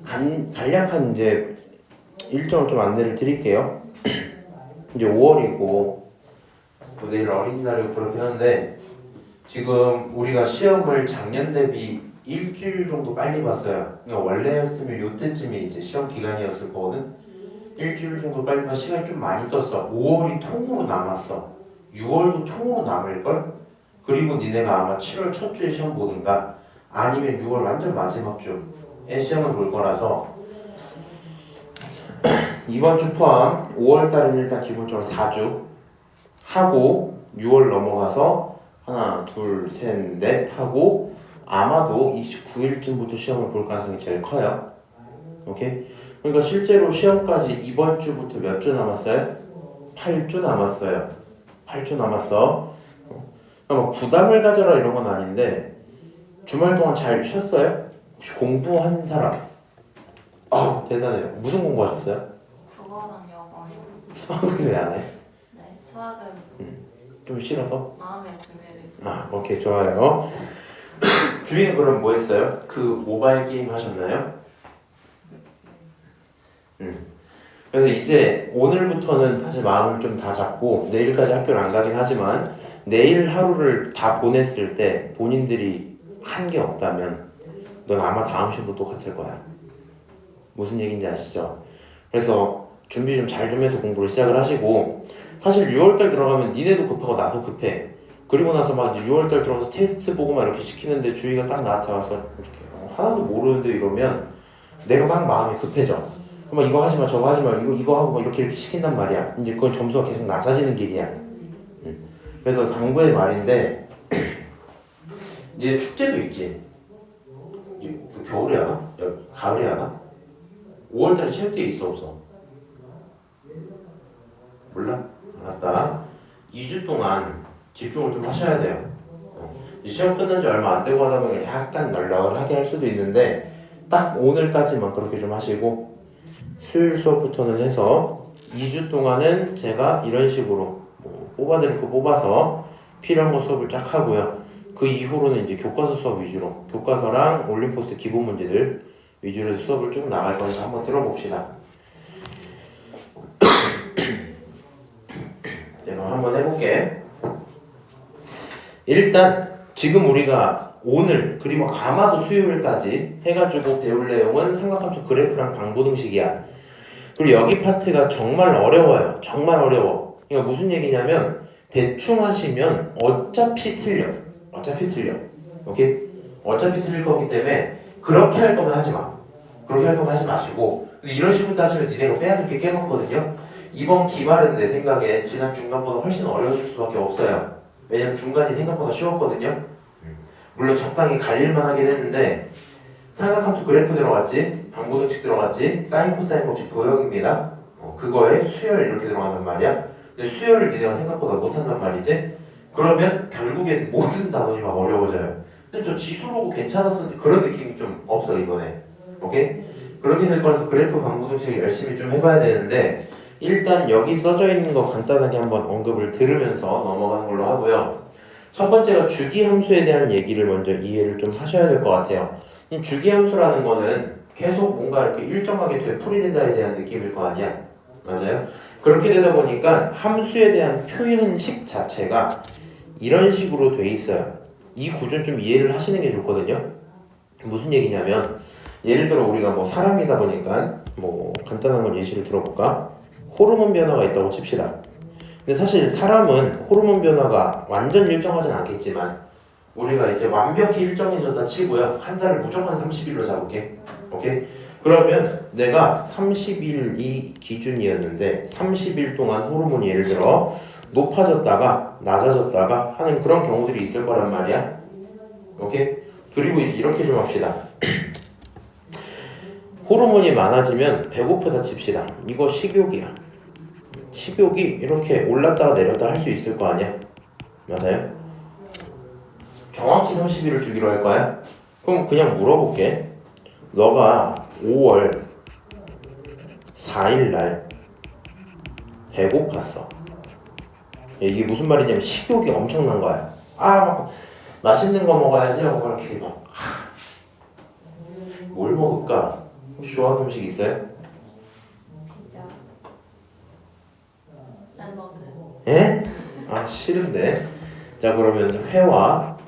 간략한 이제 일정을 좀 안내를 드릴게요. 이제 5월이고 내일 어린이날이고 그렇긴 한데 지금 우리가 시험을 작년 대비 일주일 정도 빨리 봤어요. 그러니까 원래였으면 요때쯤이 이제 시험 기간이었을 거거든. 일주일 정도 빨리 봐서 시간이 좀 많이 떴어. 5월이 통으로 남았어. 6월도 통으로 남을걸? 그리고 니네가 아마 7월 첫 주에 시험 보든가 아니면 6월 완전 마지막 주에 시험을 볼 거라서 이번 주 포함 5월달은 일단 기본적으로 4주 하고 6월 넘어가서 하나, 둘, 셋, 넷 하고 아마도 29일쯤부터 시험을 볼 가능성이 제일 커요. 오케이? 그러니까 실제로 시험까지 이번 주부터 몇 주 남았어요? 8주 남았어요. 8주 남았어. 막 부담을 가져라 이런 건 아닌데 주말 동안 잘 쉬었어요? 혹시 공부한 사람? 대단해요. 무슨 공부하셨어요? 국어랑 영어요. 수학은 왜 안 해? 네, 수학은 좀 싫어서? 마음의 준비를. 오케이, 좋아요. 주희는 그럼 뭐 했어요? 그 모바일 게임 하셨나요? 그래서 이제 오늘부터는 다시 마음을 좀 다 잡고 내일까지 학교를 안 가긴 하지만 내일 하루를 다 보냈을 때 본인들이 한 게 없다면 넌 아마 다음 시험도 똑같을 거야. 무슨 얘기인지 아시죠? 그래서 준비 좀 잘 좀 해서 공부를 시작을 하시고 사실 6월달 들어가면 니네도 급하고 나도 급해. 그리고 나서 막 6월달 들어가서 테스트 보고 막 이렇게 시키는데 주희가 딱 나한테 와서 이렇게 하나도 모르는데 이러면 내가 막 마음이 급해져. 그럼 이거 하지 마 저거 하지 마 이거 하고 막 이렇게 시킨단 말이야. 이제 그건 점수가 계속 낮아지는 길이야. 그래서 장부의 말인데 얘 축제도 있지. 그 겨울에 하나? 가을에 하나? 5월달에 체육대회 있어 없어? 몰라? 알았다. 2주 동안 집중을 좀 하셔야 돼요. 시험 끝난 지 얼마 안 되고 하다 보면 약간 널널하게 할 수도 있는데 딱 오늘까지만 그렇게 좀 하시고 수요일 수업부터는 해서 2주 동안은 제가 이런 식으로 뽑아드릴 거 뽑아서 필요한 거 수업을 쫙 하고요. 그 이후로는 이제 교과서 수업 위주로 교과서랑 올림포스트 기본 문제들 위주로 수업을 쭉 나갈 거니까 한번 들어봅시다. 제가 한번 해볼게. 일단 지금 우리가 오늘 그리고 아마도 수요일까지 해가지고 배울 내용은 삼각함수 그래프랑 방부등식이야. 그리고 여기 파트가 정말 어려워요. 정말 어려워. 그러니까 무슨 얘기냐면 대충 하시면 어차피 틀려. 오케이? 어차피 틀릴 거기 때문에 그렇게 할 거면 하지 마. 그렇게 할 거면 하지 마시고 근데 이런 식으로 따지면 니네가 빼야 될 게 꽤 많거든요. 이번 기말은 내 생각에 지난 중간보다 훨씬 어려워질 수밖에 없어요. 왜냐면 중간이 생각보다 쉬웠거든요. 물론 적당히 갈릴만 하긴 했는데 삼각함수 그래프 들어갔지, 방부등식 들어갔지, 사인 코사인 법칙 도형입니다. 그거에 수열 이렇게 들어간단 말이야. 근데 수열을 니네가 생각보다 못한단 말이지. 그러면 결국엔 모든 단원이 막 어려워져요. 근데 저 지수 보고 괜찮았었는데 그런 느낌이 좀 없어 이번에. 오케이? 그렇게 될 거라서 그래프 방부등식 열심히 좀 해봐야 되는데 일단 여기 써져 있는 거 간단하게 한번 언급을 들으면서 넘어가는 걸로 하고요. 첫 번째가 주기함수에 대한 얘기를 먼저 이해를 좀 하셔야 될 것 같아요. 주기함수라는 거는 계속 뭔가 이렇게 일정하게 되풀이된다에 대한 느낌일 거 아니야? 맞아요? 그렇게 되다 보니까 함수에 대한 표현식 자체가 이런 식으로 돼 있어요. 이 구조는 좀 이해를 하시는 게 좋거든요. 무슨 얘기냐면 예를 들어 우리가 뭐 사람이다 보니까 뭐 간단한 걸 예시를 들어볼까? 호르몬 변화가 있다고 칩시다. 근데 사실 사람은 호르몬 변화가 완전 일정하진 않겠지만 우리가 이제 완벽히 일정해졌다 치고요. 한 달을 무조건 30일로 잡을게. 오케이? 그러면 내가 30일이 기준이었는데 30일 동안 호르몬이 예를 들어 높아졌다가 낮아졌다가 하는 그런 경우들이 있을 거란 말이야. 오케이? 그리고 이제 이렇게 좀 합시다. 호르몬이 많아지면 배고프다 칩시다. 이거 식욕이야. 식욕이 이렇게 올랐다가 내렸다 할 수 있을 거 아니야? 맞아요? 정확히 30일을 주기로 할 거야? 그럼 그냥 물어볼게. 너가 5월 4일날 배고팠어. 이게 무슨 말이냐면 식욕이 엄청난 거야. 막 맛있는 거 먹어야지 하고 그렇게 막 뭘 먹을까? 혹시 좋아하는 음식 있어요? 피자. 샐러드. 에? 아 싫은데. 자 그러면 회와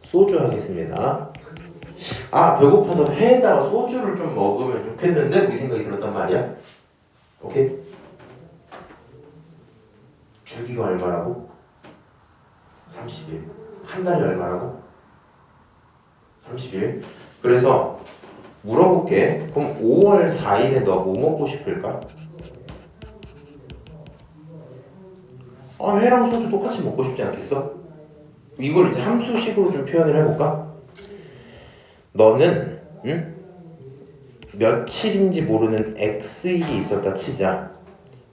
소주 하겠습니다. 아 배고파서 회에다가 소주를 좀 먹으면 좋겠는데 이 생각이 들었단 말이야. 오케이? 주기가 얼마라고? 30일. 한 달이 얼마라고? 30일. 그래서 물어볼게. 그럼 5월 4일에 너 뭐 먹고 싶을까? 아 회랑 소주 똑같이 먹고 싶지 않겠어? 이걸 이제 함수식으로 좀 표현을 해볼까? 너는 며칠인지 모르는 X일이 있었다 치자.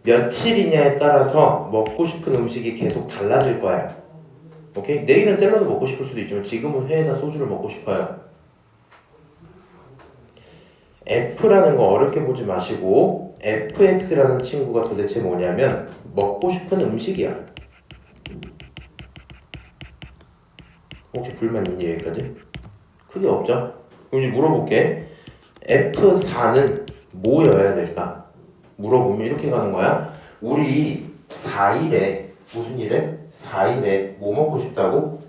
며칠이냐에 따라서 먹고 싶은 음식이 계속 달라질 거야. 오케이? 내일은 샐러드 먹고 싶을 수도 있지만 지금은 회에다 소주를 먹고 싶어요. F라는 거 어렵게 보지 마시고 FX라는 친구가 도대체 뭐냐면 먹고 싶은 음식이야. 혹시 불만 있니 여기까지? 크게 없죠? 그럼 이제 물어볼게. F4는 뭐여야 될까? 물어보면 이렇게 가는 거야. 우리 4일에 무슨 일에? 4일에 뭐 먹고 싶다고?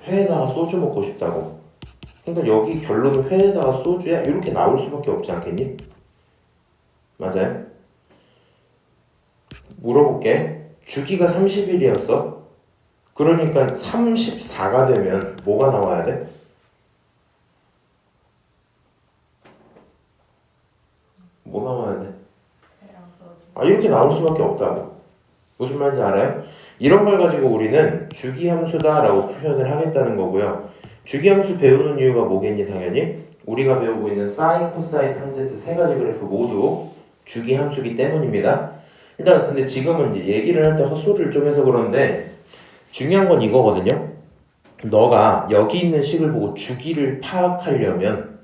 회에다가 소주 먹고 싶다고. 그러니까 여기 결론은 회에다가 소주야? 이렇게 나올 수밖에 없지 않겠니? 맞아요? 물어볼게. 주기가 30일이었어. 그러니까 34가 되면 뭐가 나와야 돼? 뭐 나와야 돼? 회랑 소주. 아 이렇게 나올 수밖에 없다고. 무슨 말인지 알아요? 이런 걸 가지고 우리는 주기함수다라고 표현을 하겠다는 거고요. 주기함수 배우는 이유가 뭐겠니? 당연히 우리가 배우고 있는 사인, 코사인, 탄젠트 세 가지 그래프 모두 주기함수기 때문입니다. 일단 근데 지금은 이제 얘기를 할 때 헛소리를 좀 해서 그런데 중요한 건 이거거든요. 너가 여기 있는 식을 보고 주기를 파악하려면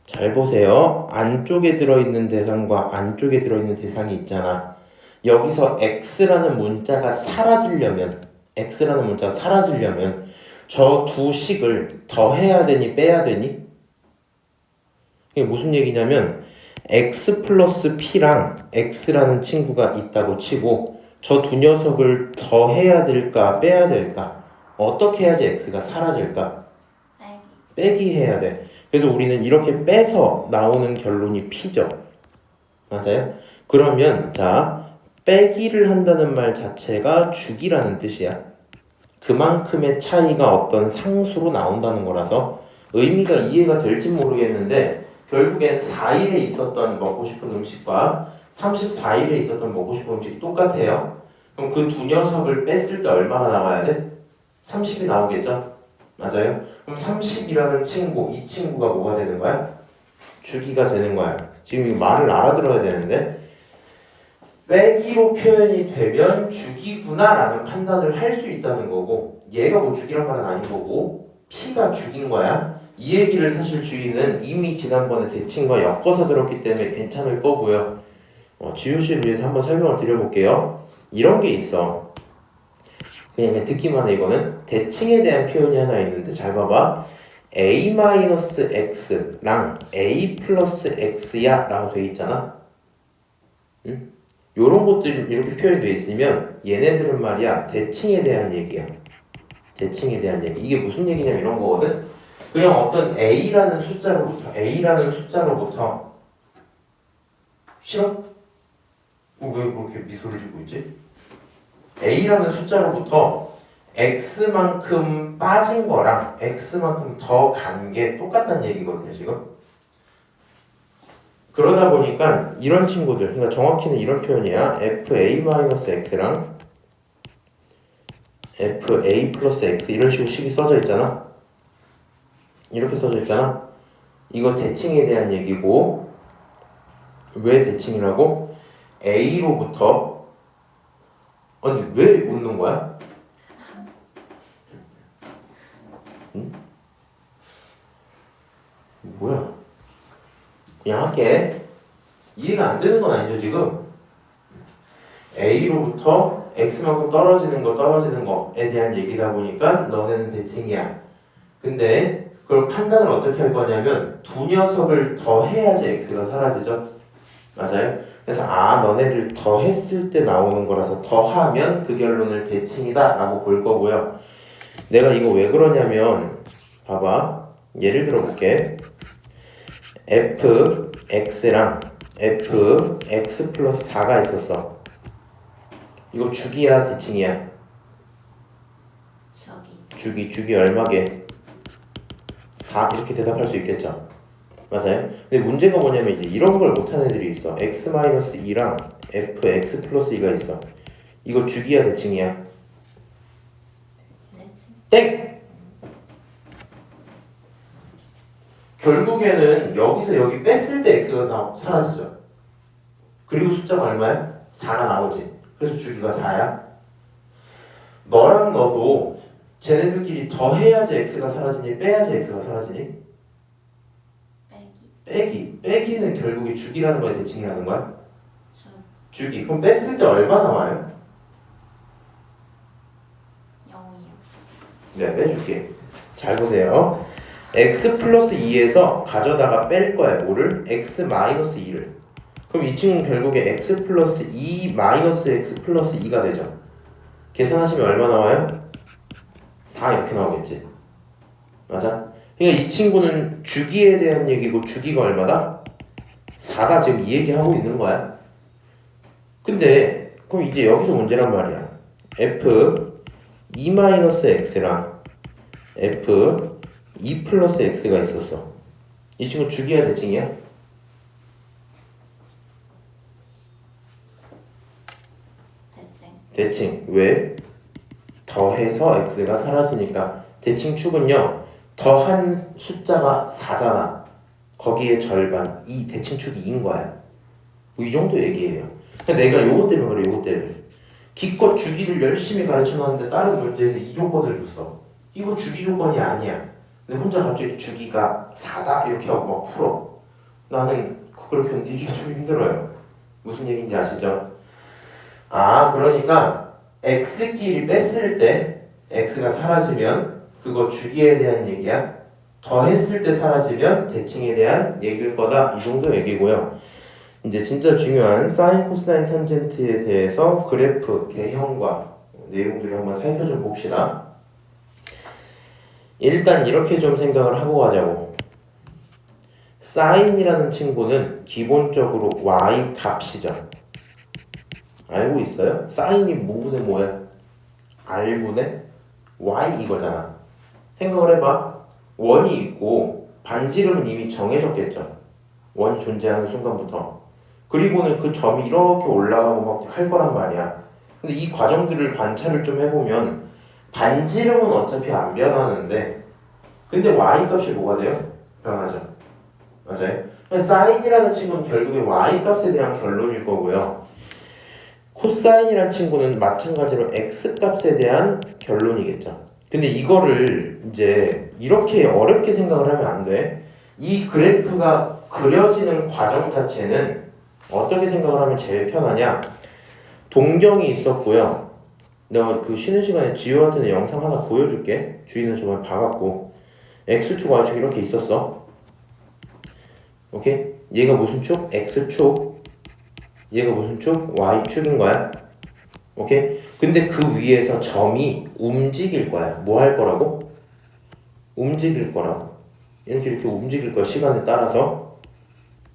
잘 보세요. 안쪽에 들어있는 대상과 안쪽에 들어있는 대상이 있잖아. 여기서 x라는 문자가 사라지려면 저 두 식을 더해야 되니 빼야 되니? 이게 무슨 얘기냐면 x 플러스 p랑 x라는 친구가 있다고 치고 저 두 녀석을 더해야 될까 빼야 될까? 어떻게 해야지 x가 사라질까? 빼기 해야 돼. 그래서 우리는 이렇게 빼서 나오는 결론이 p죠. 맞아요? 그러면 자 빼기를 한다는 말 자체가 주기라는 뜻이야. 그만큼의 차이가 어떤 상수로 나온다는 거라서 의미가 이해가 될지 모르겠는데 결국엔 4일에 있었던 먹고 싶은 음식과 34일에 있었던 먹고 싶은 음식이 똑같아요. 그럼 그 두 녀석을 뺐을 때 얼마가 나와야 돼? 30이 나오겠죠? 맞아요? 그럼 30이라는 친구, 이 친구가 뭐가 되는 거야? 주기가 되는 거야. 지금 이 말을 알아들어야 되는데 빼기로 표현이 되면 주기구나라는 판단을 할 수 있다는 거고 얘가 뭐 주기란 말은 아닌 거고 P가 주기인 거야. 이 얘기를 사실 주인은 이미 지난번에 대칭과 엮어서 들었기 때문에 괜찮을 거고요. 지우씨를 위해서 한번 설명을 드려볼게요. 이런 게 있어. 그냥 듣기만 해. 이거는 대칭에 대한 표현이 하나 있는데 잘 봐봐. a-x랑 a 플러스 x야 라고 돼 있잖아. 응? 요런 것들이 이렇게 표현되어 있으면 얘네들은 말이야 대칭에 대한 얘기야. 대칭에 대한 얘기. 이게 무슨 얘기냐면 이런 거거든. 그냥 어떤 A라는 숫자로부터 싫어? 왜 그렇게 미소를 짓고 있지? A라는 숫자로부터 X만큼 빠진 거랑 X만큼 더 간 게 똑같다는 얘기거든요 지금. 그러다 보니까 이런 친구들, 그러니까 정확히는 이런 표현이야. FA-X랑 FA 플러스 X 이런 식으로 식이 써져 있잖아. 이렇게 써져 있잖아. 이거 대칭에 대한 얘기고 왜 대칭이라고? A로부터 아니 왜 웃는 거야? 응? 뭐야? 그냥 할게. 이해가 안 되는 건 아니죠 지금? A로부터 X만큼 떨어지는 거에 대한 얘기다 보니까 너네는 대칭이야. 근데 그럼 판단을 어떻게 할 거냐면 두 녀석을 더해야지 x가 사라지죠. 맞아요? 그래서 너네를 더했을 때 나오는 거라서 더하면 그 결론을 대칭이다 라고 볼 거고요. 내가 이거 왜 그러냐면 봐봐. 예를 들어 볼게. fx랑 fx 플러스 4가 있었어. 이거 주기야 대칭이야? 주기 얼마게? 4 이렇게 대답할 수 있겠죠. 맞아요? 근데 문제가 뭐냐면 이제 이런 걸 못하는 애들이 있어. x-2랑 fx 플러스 2가 있어. 이거 주기야 대칭이야? 땡! 결국에는 여기서 여기 뺐을 때 x가 사라지죠. 그리고 숫자가 얼마야? 4가 나오지. 그래서 주기가 4야. 너랑 너도 쟤네들끼리 더해야지 x가 사라지니 빼야지 x가 사라지니? 빼기는 결국에 주기라는 거야 대칭이라는 거야? 주기. 그럼 뺐을 때 얼마 나와요? 0이요. 네, 빼줄게. 잘 보세요. x 플러스 2에서 가져다가 뺄 거야. 뭐를? x 마이너스 2를. 그럼 이 친구는 결국에 x 플러스 2 마이너스 x 플러스 2가 되죠. 계산하시면 얼마 나와요? 4 이렇게 나오겠지. 맞아? 그러니까 이 친구는 주기에 대한 얘기고 주기가 얼마다? 4다 지금 이 얘기하고 있는 거야. 근데 그럼 이제 여기서 문제란 말이야. f 2 마이너스 x랑 f 2 플러스 x가 있었어. 이 친구 주기야 대칭이야? 대칭. 왜? 더해서 x가 사라지니까. 대칭 축은요. 더한 숫자가 4잖아. 거기에 절반. 이 대칭 축이 2인 거야. 뭐 이 정도 얘기예요. 내가 요것 때문에 그래. 요것 때문에. 기껏 주기를 열심히 가르쳐놨는데 다른 문제에서 이 조건을 줬어. 이거 주기 조건이 아니야. 근데 혼자 갑자기 주기가 4다 이렇게 하고 막 풀어. 나는 그걸 견디기가 좀 힘들어요. 무슨 얘기인지 아시죠? 그러니까 x끼리 뺐을 때 x가 사라지면 그거 주기에 대한 얘기야. 더했을 때 사라지면 대칭에 대한 얘기일 거다. 이 정도 얘기고요. 이제 진짜 중요한 사인, 코사인, 탄젠트에 대해서 그래프 개형과 내용들을 한번 살펴 좀 봅시다. 일단 이렇게 좀 생각을 하고 가자고. 사인이라는 친구는 기본적으로 y 값이죠. 알고 있어요? 사인이 뭐분의 뭐야? r분의 y 이거잖아. 생각을 해봐. 원이 있고 반지름은 이미 정해졌겠죠. 원이 존재하는 순간부터. 그리고는 그 점이 이렇게 올라가고 막 할 거란 말이야. 근데 이 과정들을 관찰을 좀 해보면 반지름은 어차피 안 변하는데 근데 y 값이 뭐가 돼요? 변하죠. 맞아요? 사인이라는 친구는 결국에 y값에 대한 결론일 거고요. 코사인이라는 친구는 마찬가지로 x값에 대한 결론이겠죠. 근데 이거를 이제 이렇게 어렵게 생각을 하면 안 돼. 이 그래프가 그려지는 과정 자체는 어떻게 생각을 하면 제일 편하냐? 동경이 있었고요. 내가 그 쉬는 시간에 지효한테는 영상 하나 보여줄게. 주인은 저번에 봐갖고 x축, y축 이렇게 있었어. 오케이? 얘가 무슨 축? x축. 얘가 무슨 축? y축인 거야. 오케이? 근데 그 위에서 점이 움직일 거야. 뭐 할 거라고? 움직일 거라고. 이렇게 움직일 거야. 시간에 따라서.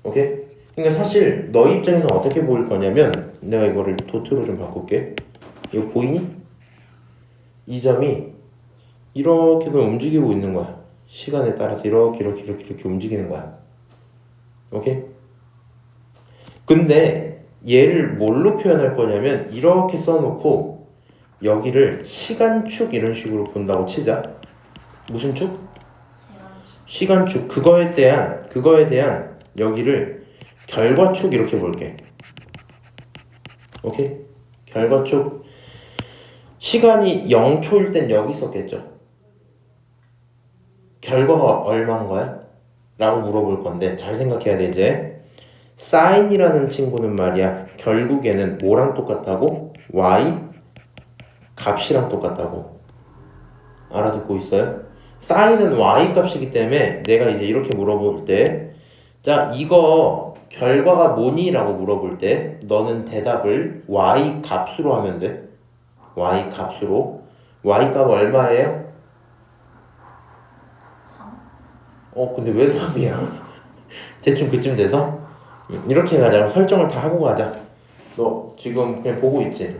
오케이? 그러니까 사실 너 입장에서 어떻게 보일 거냐면 내가 이거를 도트로 좀 바꿀게. 이거 보이니? 이 점이 이렇게 그냥 움직이고 있는 거야. 시간에 따라서 이렇게 움직이는 거야. 오케이? 근데 얘를 뭘로 표현할 거냐면 이렇게 써놓고 여기를 시간축 이런 식으로 본다고 치자. 무슨 축? 시간축. 그거에 대한 여기를 결과축 이렇게 볼게. 오케이? 결과축. 시간이 0초일 땐 여기 있었겠죠. 결과가 얼마인 거야? 라고 물어볼 건데 잘 생각해야 돼. 이제 사인이라는 친구는 말이야 결국에는 뭐랑 똑같다고? y 값이랑 똑같다고. 알아듣고 있어요? 사인은 y 값이기 때문에 내가 이제 이렇게 물어볼 때, 자, 이거 결과가 뭐니? 라고 물어볼 때 너는 대답을 y 값으로 하면 돼. y 값으로. y 값 얼마예요? 3. 근데 왜 3이야? 대충 그쯤 돼서 이렇게 가자. 설정을 다 하고 가자. 너 지금 그냥 보고 있지?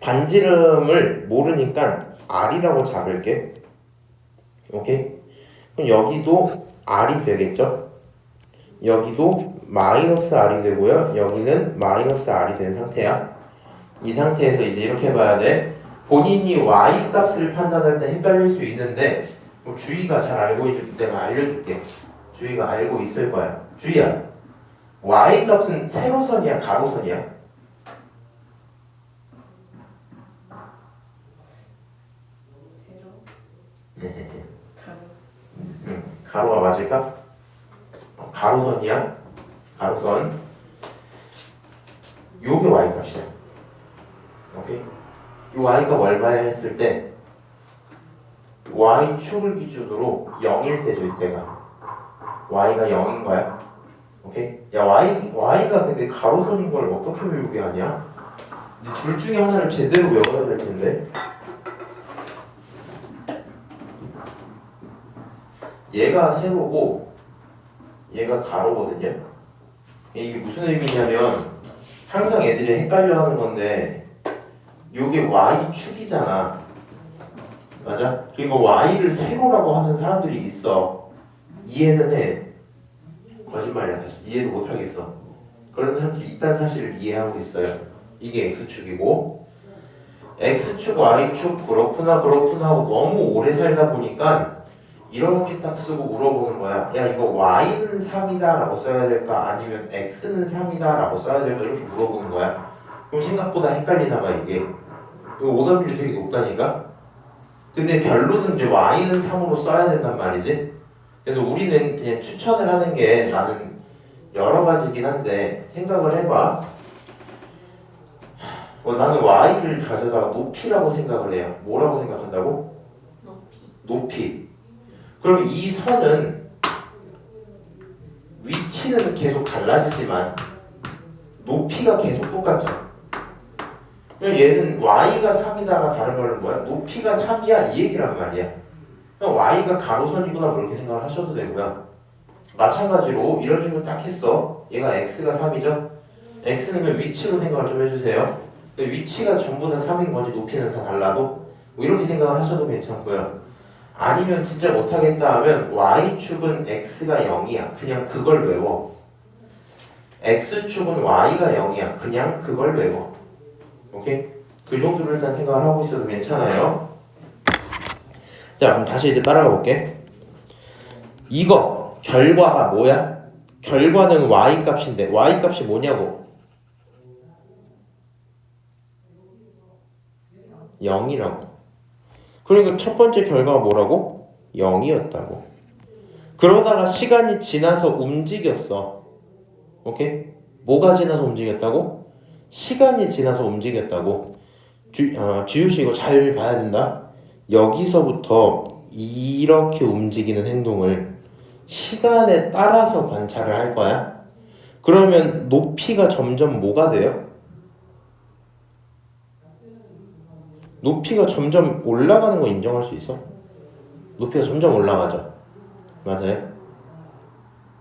반지름을 모르니까 r이라고 잡을게. 오케이? 그럼 여기도 r이 되겠죠? 여기도 마이너스 r이 되고요. 여기는 마이너스 r이 된 상태야. 이 상태에서 이제 이렇게 봐야 돼. 본인이 y 값을 판단할 때 헷갈릴 수 있는데 주희가 잘 알고 있을 때 내가 알려줄게. 주희가 알고 있을 거야. 주희야, y 값은 세로선이야, 가로선이야? 가로가 맞을까? 가로선이야. 가로선. 요게 y 값이야. 오케이? 이 y 값 얼마야 했을 때 y축을 기준으로 0일 때죠, 이때가. y가 0인 거야. 오케이? 야, y가 근데 가로선인 걸 어떻게 외우게 하냐? 둘 중에 하나를 제대로 외워야 될 텐데. 얘가 세로고 얘가 가로거든요. 이게 무슨 의미냐면 항상 애들이 헷갈려 하는 건데 요게 y축이잖아. 맞아? 그리고 y를 세로라고 하는 사람들이 있어. 이해는 해. 거짓말이야 사실. 이해도 못하겠어. 그런 사람들이 있다는 사실을 이해하고 있어요. 이게 x축이고 x축, y축 그렇구나 하고 너무 오래 살다 보니까 이렇게 딱 쓰고 물어보는 거야. 야, 이거 y는 3이다 라고 써야 될까? 아니면 x는 3이다 라고 써야 될까? 이렇게 물어보는 거야. 그럼 생각보다 헷갈리나 봐 이게. 이거 오답률이 되게 높다니까? 근데 결론은 이제 y는 3으로 써야 된단 말이지. 그래서 우리는 그냥 추천을 하는 게 나는 여러 가지긴 한데 생각을 해봐. 나는 y를 가져다가 높이라고 생각을 해요. 뭐라고 생각한다고? 높이. 그럼 이 선은 위치는 계속 달라지지만 높이가 계속 똑같죠. 그럼 얘는 y가 3이다가 다른 거는 뭐야? 높이가 3이야 이 얘기란 말이야. 그럼 y가 가로선이구나 뭐 이렇게 생각을 하셔도 되고요. 마찬가지로 이런 식으로 딱 했어. 얘가 x가 3이죠? x는 그 위치로 생각을 좀 해주세요. 위치가 전부 다 3인 거지 높이는 다 달라도 뭐 이렇게 생각을 하셔도 괜찮고요. 아니면 진짜 못하겠다 하면 y축은 x가 0이야. 그냥 그걸 외워. x축은 y가 0이야. 그냥 그걸 외워. 오케이? 그 정도로 일단 생각을 하고 있어도 괜찮아요. 자, 그럼 다시 이제 따라가 볼게. 이거 결과가 뭐야? 결과는 y 값인데 y 값이 뭐냐고? 0이라고. 그러니까 첫 번째 결과가 뭐라고? 0이었다고. 그러다가 시간이 지나서 움직였어. 오케이? 뭐가 지나서 움직였다고? 시간이 지나서 움직였다고. 지우씨 이거 잘 봐야 된다. 여기서부터 이렇게 움직이는 행동을 시간에 따라서 관찰을 할 거야. 그러면 높이가 점점 뭐가 돼요? 높이가 점점 올라가는 거 인정할 수 있어? 높이가 점점 올라가죠. 맞아요?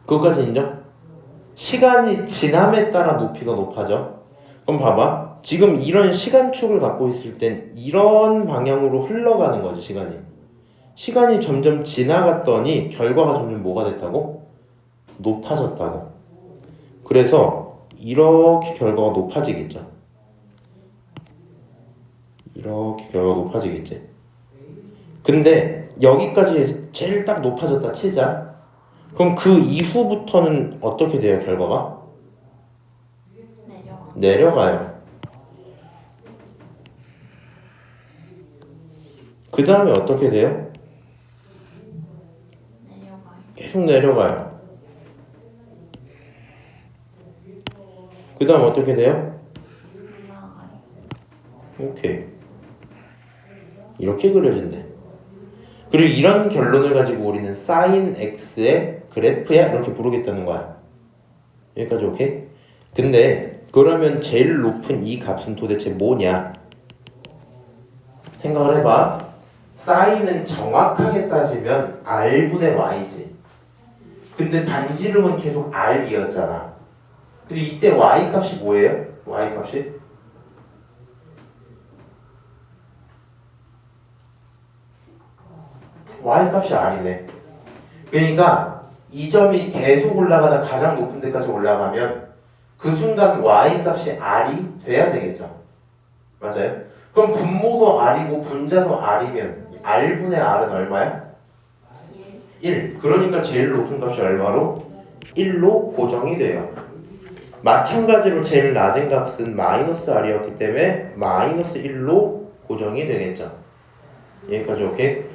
그것까지 인정? 시간이 지남에 따라 높이가 높아져. 그럼 봐봐. 지금 이런 시간축을 갖고 있을 땐 이런 방향으로 흘러가는 거지, 시간이. 시간이 점점 지나갔더니 결과가 점점 뭐가 됐다고? 높아졌다고. 그래서 이렇게 결과가 높아지겠죠. 이렇게 결과가 높아지겠지. 근데 여기까지 제일 딱 높아졌다 치자. 그럼 그 이후부터는 어떻게 돼요, 결과가? 내려가요. 그 다음에 어떻게 돼요? 계속 내려가요. 그 다음 어떻게 돼요? 오케이. 이렇게 그려진대. 그리고 이런 결론을 가지고 우리는 sin x의 그래프야 이렇게 부르겠다는 거야. 여기까지 오케이? 근데 그러면 제일 높은 이 값은 도대체 뭐냐? 생각을 해봐. sin은 정확하게 따지면 r분의 y지. 근데 반지름은 계속 r이었잖아. 근데 이때 y 값이 뭐예요? y 값이? y 값이 r이네. 그러니까 이 점이 계속 올라가다 가장 높은 데까지 올라가면 그 순간 y 값이 r이 돼야 되겠죠. 맞아요? 그럼 분모도 r이고 분자도 r이면 r분의 r은 얼마야? 1. 그러니까 제일 높은 값이 얼마로? 1로 고정이 돼요. 마찬가지로 제일 낮은 값은 마이너스 r이었기 때문에 마이너스 1로 고정이 되겠죠. 여기까지 오케이?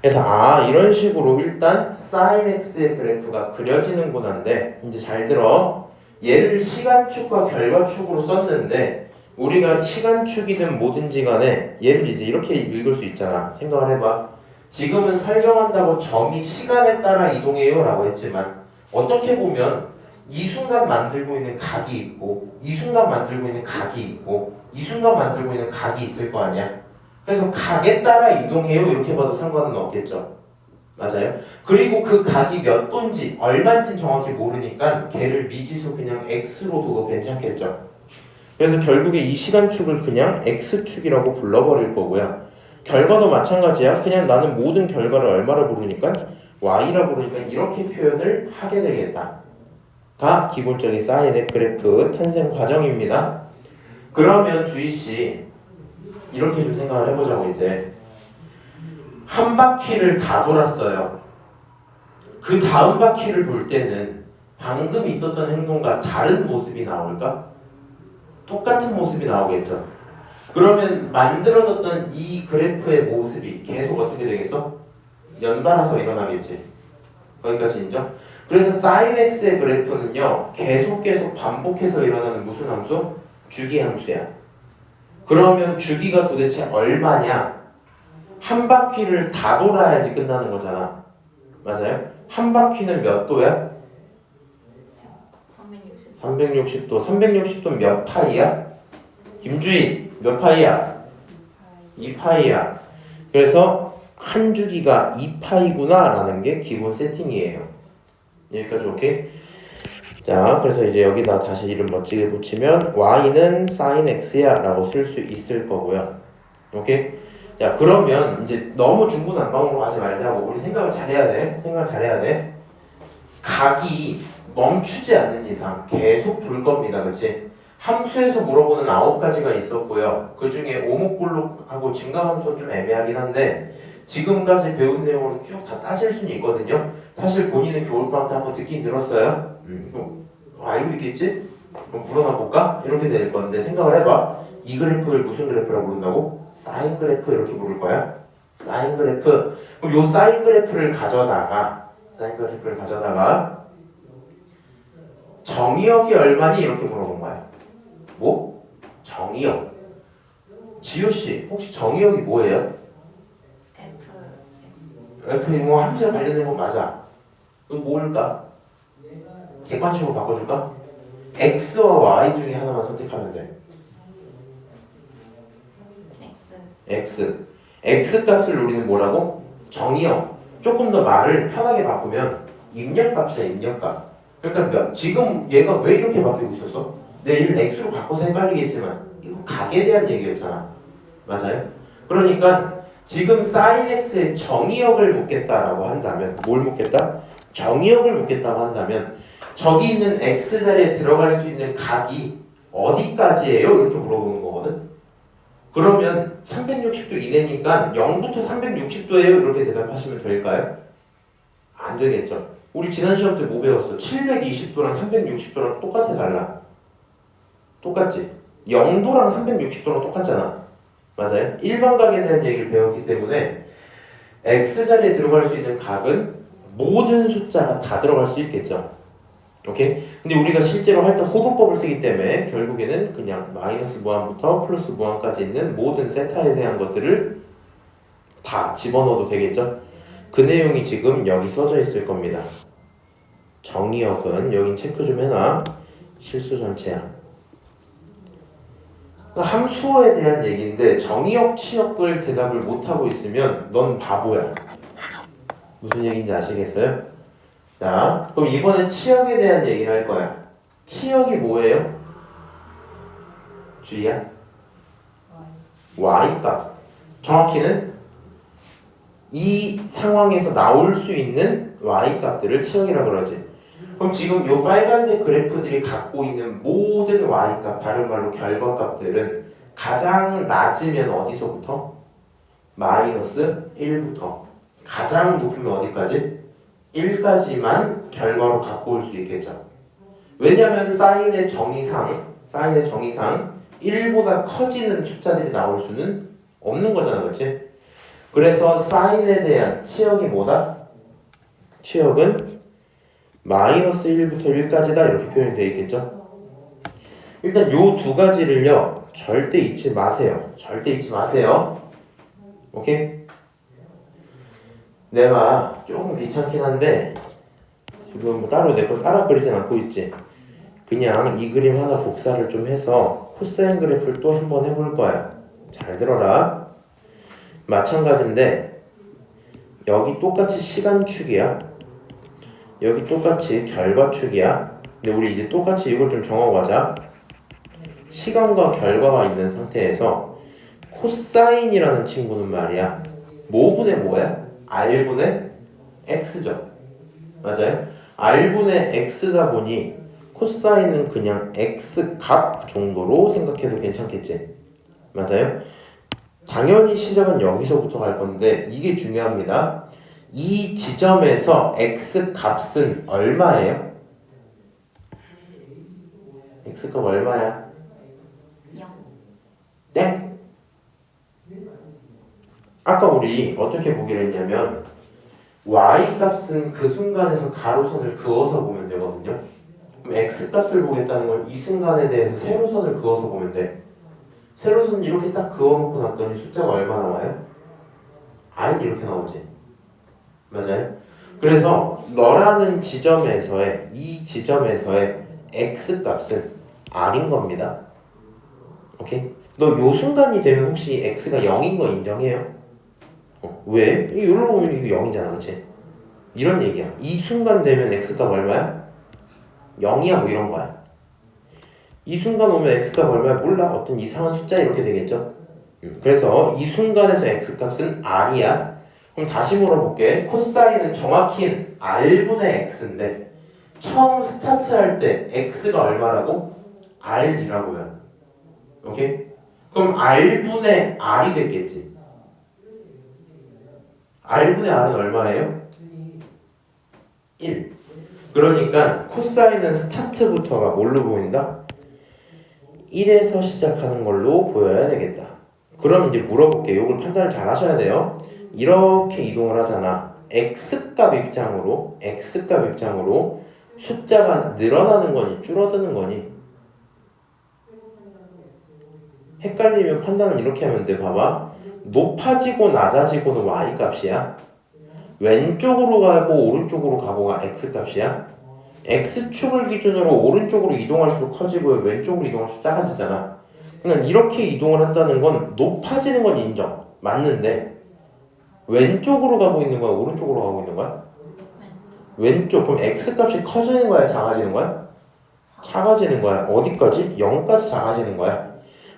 그래서 이런 식으로 일단 sin x의 그래프가 그려지는구나인데 이제 잘 들어. 얘를 시간축과 결과축으로 썼는데 우리가 시간축이든 뭐든지 간에 얘를 이제 이렇게 읽을 수 있잖아. 생각을 해봐. 지금은 설명한다고 점이 시간에 따라 이동해요 라고 했지만 어떻게 보면 이 순간 만들고 있는 각이 있고 이 순간 만들고 있는 각이 있고 이 순간 만들고 있는 각이 있을 거 아니야. 그래서 각에 따라 이동해요 이렇게 봐도 상관은 없겠죠. 맞아요? 그리고 그 각이 몇 도인지 얼마인지 정확히 모르니까 걔를 미지수 그냥 x로 둬도 괜찮겠죠. 그래서 결국에 이 시간축을 그냥 x축이라고 불러버릴 거고요. 결과도 마찬가지야. 그냥 나는 모든 결과를 얼마라 부르니까 y라 부르니까 이렇게 표현을 하게 되겠다. 가 기본적인 사인의 그래프 탄생 과정입니다. 그러면 주희씨 이렇게 좀 생각을 해보자고. 이제 한 바퀴를 다 돌았어요. 그 다음 바퀴를 돌 때는 방금 있었던 행동과 다른 모습이 나올까? 똑같은 모습이 나오겠죠. 그러면 만들어졌던 이 그래프의 모습이 계속 어떻게 되겠어? 연달아서 일어나겠지. 거기까지 인정? 그래서 sin x의 그래프는요 계속 반복해서 일어나는 무슨 함수? 주기 함수야. 그러면 주기가 도대체 얼마냐? 한 바퀴를 다 돌아야지 끝나는 거잖아. 맞아요? 한 바퀴는 몇 도야? 360도. 360도 몇 파이야? 김주희 몇 파이야? 2파이야. 그래서 한 주기가 2파이구나 라는 게 기본 세팅이에요. 여기까지 오케이? 자, 그래서 이제 여기다 다시 이름 멋지게 붙이면 y는 sin x야 라고 쓸 수 있을 거고요. 오케이? 자, 그러면 이제 너무 중구난방으로 가지 말자고. 우리 생각을 잘해야 돼. 각이 멈추지 않는 이상 계속 돌 겁니다. 그치? 함수에서 물어보는 9가지가 있었고요. 그 중에 오목블록하고 증가함수는 좀 애매하긴 한데 지금까지 배운 내용으로 쭉 다 따질 수는 있거든요. 사실 본인은 겨울방학 때 한번 듣긴 들었어요. 알고 있겠지? 그럼 물어나 볼까? 이렇게 될 건데 생각을 해봐. 이 그래프를 무슨 그래프라고 부른다고? 사인 그래프 이렇게 부를 거야. 사인 그래프. 그럼 요 사인 그래프를 가져다가 정의역이 얼마니? 이렇게 물어본 거야. 뭐? 정의역. 지효씨 혹시 정의역이 뭐예요? F 뭐 함수에 관련된 거 맞아. 그럼 뭘까? 객관식으로 바꿔줄까? X와 Y 중에 하나만 선택하면 돼. X 값을 우리는 뭐라고? 정의역. 조금 더 말을 편하게 바꾸면 입력값이야. 입력값. 그러니까 지금 얘가 왜 이렇게 바뀌고 있었어? 내일 X로 바꿔서 헷갈리겠지만 이거 각에 대한 얘기였잖아. 맞아요? 그러니까 지금 sin x의 정의역을 묻겠다라고 한다면 뭘 묻겠다? 정의역을 묻겠다고 한다면 저기 있는 x 자리에 들어갈 수 있는 각이 어디까지예요? 이렇게 물어보는 거거든. 그러면 360도 이내니까 0부터 360도예요? 이렇게 대답하시면 될까요? 안 되겠죠. 우리 지난 시험 때 뭐 배웠어? 720도랑 360도랑 똑같아 달라? 똑같지? 0도랑 360도랑 똑같잖아. 맞아요? 일반각에 대한 얘기를 배웠기 때문에 x자리에 들어갈 수 있는 각은 모든 숫자가 다 들어갈 수 있겠죠. 오케이? 근데 우리가 실제로 할 때 호도법을 쓰기 때문에 결국에는 그냥 마이너스 무한부터 플러스 무한까지 있는 모든 세타에 대한 것들을 다 집어넣어도 되겠죠? 그 내용이 지금 여기 써져 있을 겁니다. 정의역은 여긴 체크 좀 해놔. 실수 전체야. 함수어에 대한 얘기인데 정의역, 치역을 대답을 못하고 있으면 넌 바보야. 무슨 얘기인지 아시겠어요? 자, 그럼 이번엔 치역에 대한 얘기를 할 거야. 치역이 뭐예요? 주희야? Y값. 정확히는 이 상황에서 나올 수 있는 Y값들을 치역이라고 그러지. 그럼 지금 이 빨간색 그래프들이 갖고 있는 모든 Y값, 다른 말로 결과값들은 가장 낮으면 어디서부터? 마이너스 1부터 가장 높으면 어디까지? 1까지만 결과로 갖고 올 수 있겠죠. 왜냐하면 사인의 정의상 1보다 커지는 숫자들이 나올 수는 없는 거잖아, 그렇지? 그래서 사인에 대한 치역이 뭐다? 치역은 마이너스 1부터 1까지다 이렇게 표현이 되어 있겠죠. 일단 요 두 가지를요 절대 잊지 마세요. 절대 잊지 마세요. 오케이? 내가 조금 귀찮긴 한데 지금 뭐 따로 내 걸 따라 그리진 않고 있지. 그냥 이 그림 하나 복사를 좀 해서 코사인 그래프를 또 한번 해볼 거야. 잘 들어라. 마찬가지인데 여기 똑같이 시간축이야. 여기 똑같이 결과축이야. 근데 우리 이제 똑같이 이걸 좀 정하고 가자. 시간과 결과가 있는 상태에서 코사인이라는 친구는 말이야. 뭐분의 뭐야? R분의 X죠. 맞아요? R분의 X다 보니 코사인은 그냥 X값 정도로 생각해도 괜찮겠지. 맞아요? 당연히 시작은 여기서부터 갈 건데 이게 중요합니다. 이 지점에서 X값은 얼마예요? X값 얼마야? 0. 땡? 아까 우리 어떻게 보기로 했냐면 Y값은 그 순간에서 가로선을 그어서 보면 되거든요. 그럼 X값을 보겠다는 건 이 순간에 대해서 세로선을 그어서 보면 돼. 세로선 이렇게 딱 그어놓고 났더니 숫자가 얼마 나와요? R 이렇게 나오지. 맞아요? 그래서 너라는 지점에서의 이 지점에서의 X값은 R인 겁니다. 오케이? 너 요 순간이 되면 혹시 X가 0인 거 인정해요? 왜? 이걸로 보면 이게 0이잖아, 그치? 이런 얘기야. 이 순간 되면 X값 얼마야? 0이야 뭐 이런 거야. 이 순간 오면 X값 얼마야? 몰라. 어떤 이상한 숫자 이렇게 되겠죠? 그래서 이 순간에서 X값은 R이야. 그럼 다시 물어볼게. 코사인은 정확히 R분의 X인데 처음 스타트할 때 X가 얼마라고? R이라고요. 오케이? 그럼 R분의 R이 됐겠지. R분의 R은 얼마예요? 1. 그러니까 코사인은 스타트부터가 뭘로 보인다? 1에서 시작하는 걸로 보여야 되겠다. 그럼 이제 물어볼게. 이걸 판단을 잘 하셔야 돼요. 이렇게 이동을 하잖아. X값 입장으로 숫자가 늘어나는 거니 줄어드는 거니? 헷갈리면 판단을 이렇게 하면 돼. 봐봐. 높아지고 낮아지고는 Y값이야. 왼쪽으로 가고 오른쪽으로 가고가 X값이야. X축을 기준으로 오른쪽으로 이동할수록 커지고요. 왼쪽으로 이동할수록 작아지잖아. 그러니까 이렇게 이동을 한다는 건 높아지는 건 인정. 맞는데 왼쪽으로 가고 있는 거야? 오른쪽으로 가고 있는 거야? 왼쪽. 그럼 X값이 커지는 거야? 작아지는 거야? 작아지는 거야. 어디까지? 0까지 작아지는 거야.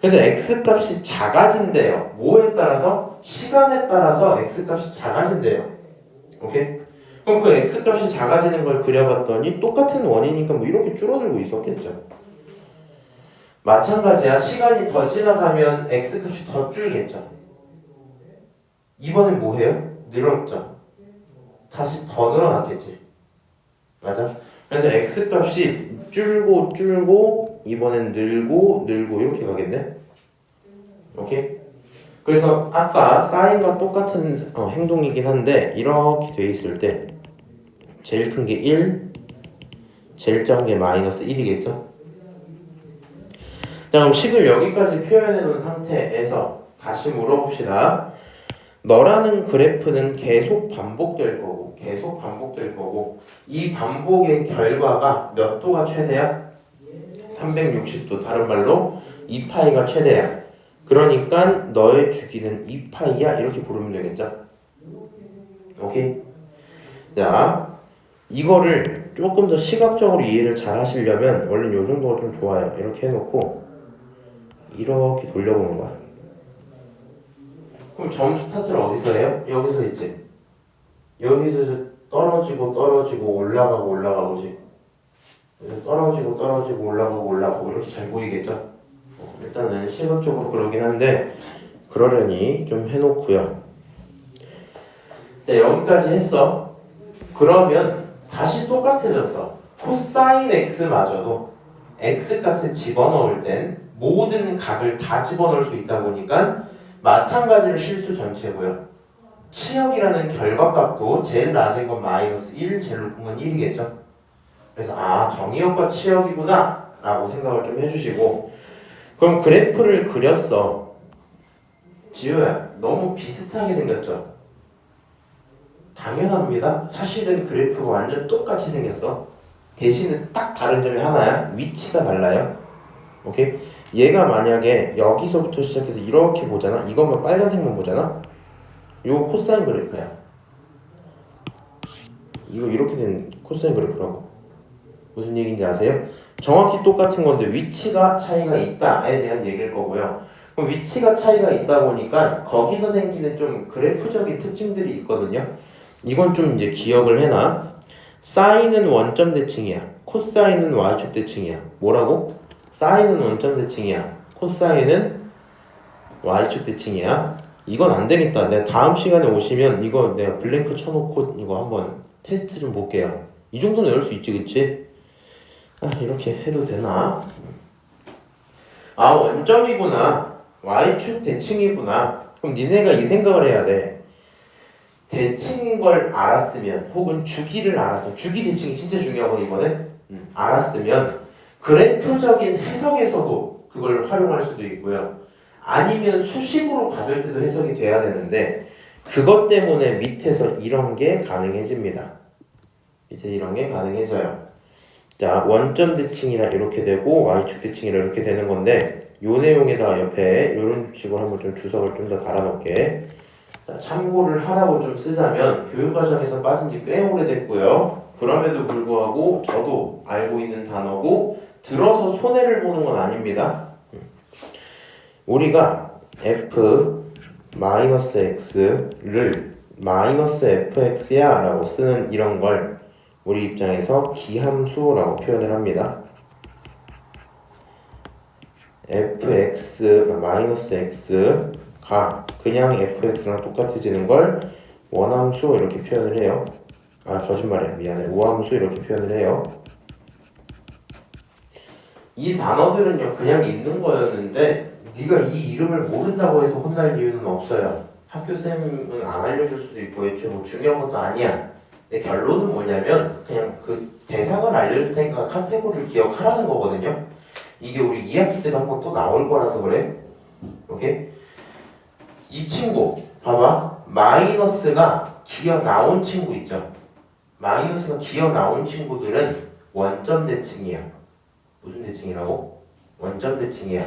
그래서 X값이 작아진대요. 뭐에 따라서? 시간에 따라서 X값이 작아진대요. 오케이? 그럼 그 X값이 작아지는 걸 그려봤더니 똑같은 원이니까 뭐 이렇게 줄어들고 있었겠죠. 마찬가지야. 시간이 더 지나가면 X값이 더 줄겠죠. 이번엔 뭐 해요? 늘었죠. 다시 더 늘어났겠지. 맞아? 그래서 X값이 줄고 이번엔 늘고 이렇게 가겠네. 오케이? 그래서 아까 사인과 똑같은 행동이긴 한데 이렇게 돼 있을 때 제일 큰 게 1, 제일 작은 게 마이너스 1이겠죠? 자, 그럼 식을 여기까지 표현해 놓은 상태에서 다시 물어봅시다. 너라는 그래프는 계속 반복될 거고 이 반복의 결과가 몇 도가 최대야? 360도. 다른 말로 2파이가 최대야. 그러니까 너의 주기는 2파이야 이렇게 부르면 되겠죠? 오케이? 자, 이거를 조금 더 시각적으로 이해를 잘 하시려면 원래 요 정도가 좀 좋아요. 이렇게 해놓고 이렇게 돌려보는 거야. 그럼 점수 스타트를 어디서 해요? 여기서 있지. 여기서 떨어지고 올라가고지. 떨어지고 올라가고 이렇게 잘 보이겠죠? 일단은 시각적으로 그러긴 한데 그러려니 좀 해놓고요. 네, 여기까지 했어. 그러면 다시 똑같아졌어. 코사인 x마저도 x값에 집어넣을 땐 모든 각을 다 집어넣을 수 있다 보니까 마찬가지로 실수 전체고요. 치역이라는 결과값도 제일 낮은 건 -1, 제일 높은 건 1이겠죠. 그래서 정의역과 치역이구나 라고 생각을 좀 해주시고, 그럼 그래프를 그렸어. 지우야, 너무 비슷하게 생겼죠? 당연합니다. 사실은 그래프가 완전 똑같이 생겼어. 대신에 딱 다른 점이 하나야. 위치가 달라요. 오케이? 얘가 만약에 여기서부터 시작해서 이렇게 보잖아. 이것만 빨간색만 보잖아. 요 코사인 그래프야. 이거 이렇게 된 코사인 그래프라고. 무슨 얘기인지 아세요? 정확히 똑같은 건데 위치가 차이가 있다에 대한 얘기일 거고요. 그럼 위치가 차이가 있다 보니까 거기서 생기는 좀 그래프적인 특징들이 있거든요. 이건 좀 이제 기억을 해놔. 사인은 원점 대칭이야. 코사인은 y축 대칭이야. 뭐라고? 사인은 원점 대칭이야. 코사인은 y축 대칭이야. 이건 안 되겠다. 내가 다음 시간에 오시면 이거 내가 블랭크 쳐놓고 이거 한번 테스트 좀 볼게요. 이 정도는 외울 수 있지, 그치? 이렇게 해도 되나? 원점이구나. y축 대칭이구나. 그럼 니네가 이 생각을 해야 돼. 대칭인 걸 알았으면, 혹은 주기를 알았으면, 주기 대칭이 진짜 중요하거든, 이거는. 알았으면 그래프적인 해석에서도 그걸 활용할 수도 있고요. 아니면 수식으로 받을 때도 해석이 돼야 되는데, 그것 때문에 밑에서 이런 게 가능해집니다. 밑에 이런 게 가능해져요. 자, 원점 대칭이라 이렇게 되고 y축 대칭이라 이렇게 되는 건데, 요 내용에다가 옆에 요런 식으로 한번 좀 주석을 좀 더 달아놓을게. 자, 참고를 하라고 좀 쓰자면 교육과정에서 빠진 지 꽤 오래됐고요. 그럼에도 불구하고 저도 알고 있는 단어고 들어서 손해를 보는 건 아닙니다. 우리가 f-x를 -fx야 라고 쓰는 이런 걸 우리 입장에서 기함수라고 표현을 합니다. fx-x가 그냥 fx랑 똑같아지는 걸 원함수 이렇게 표현을 해요. 거짓말이야. 미안해. 우함수 이렇게 표현을 해요. 이 단어들은요 그냥 있는 거였는데 네가 이 이름을 모른다고 해서 혼날 이유는 없어요. 학교쌤은 안 알려줄 수도 있고 애초에 뭐 중요한 것도 아니야. 근데 결론은 뭐냐면 그냥 그 대상을 알려줄 테니까 카테고리를 기억하라는 거거든요. 이게 우리 2학기 때도 한번 또 나올 거라서 그래. 오케이? 이 친구 봐봐. 마이너스가 기어 나온 친구 있죠. 마이너스가 기어 나온 친구들은 원점 대칭이야. 무슨 대칭이라고? 원점 대칭이야.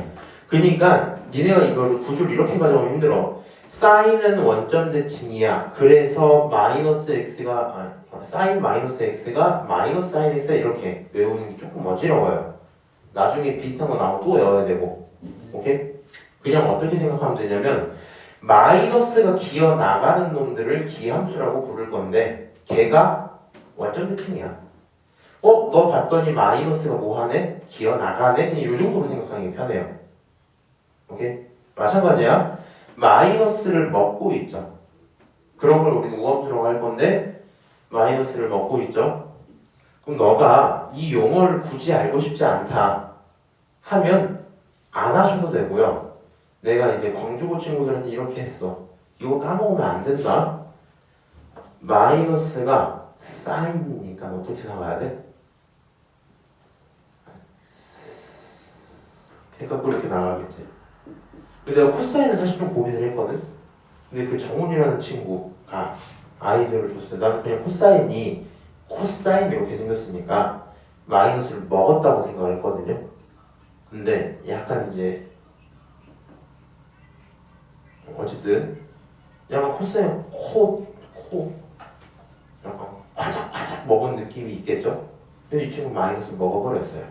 그러니까 니네가 이걸 구조를 이렇게 가져오면 힘들어. 사인은 원점 대칭이야. 그래서 마이너스 x가 사인 마이너스 x가 마이너스 사인 x야 이렇게 외우는 게 조금 어지러워요. 나중에 비슷한 거 나오면 또 외워야 되고. 오케이? 그냥 어떻게 생각하면 되냐면 마이너스가 기어 나가는 놈들을 기함수라고 부를 건데 걔가 원점 대칭이야. 너 봤더니 마이너스가 뭐 하네? 기어 나가네? 그냥 이 정도로 생각하는 게 편해요. 오케이? 마찬가지야. 마이너스를 먹고 있죠. 그런 걸 우리는 우함수라고 할 건데 마이너스를 먹고 있죠. 그럼 너가 이 용어를 굳이 알고 싶지 않다 하면 안 하셔도 되고요. 내가 이제 광주고 친구들한테 이렇게 했어. 이거 까먹으면 안 된다. 마이너스가 사인이니까 어떻게 나와야 돼? 그러니까 그렇게 나가겠지. 근데 내가 코사인을 사실 좀 고민을 했거든. 근데 그 정훈이라는 친구가 아이디어를 줬어요. 나는 그냥 코사인 이렇게 생겼으니까 마이너스를 먹었다고 생각을 했거든요. 근데 약간 이제 어쨌든 약간 코사인 약간 화작화작 먹은 느낌이 있겠죠? 근데 이 친구 마이너스 먹어버렸어요.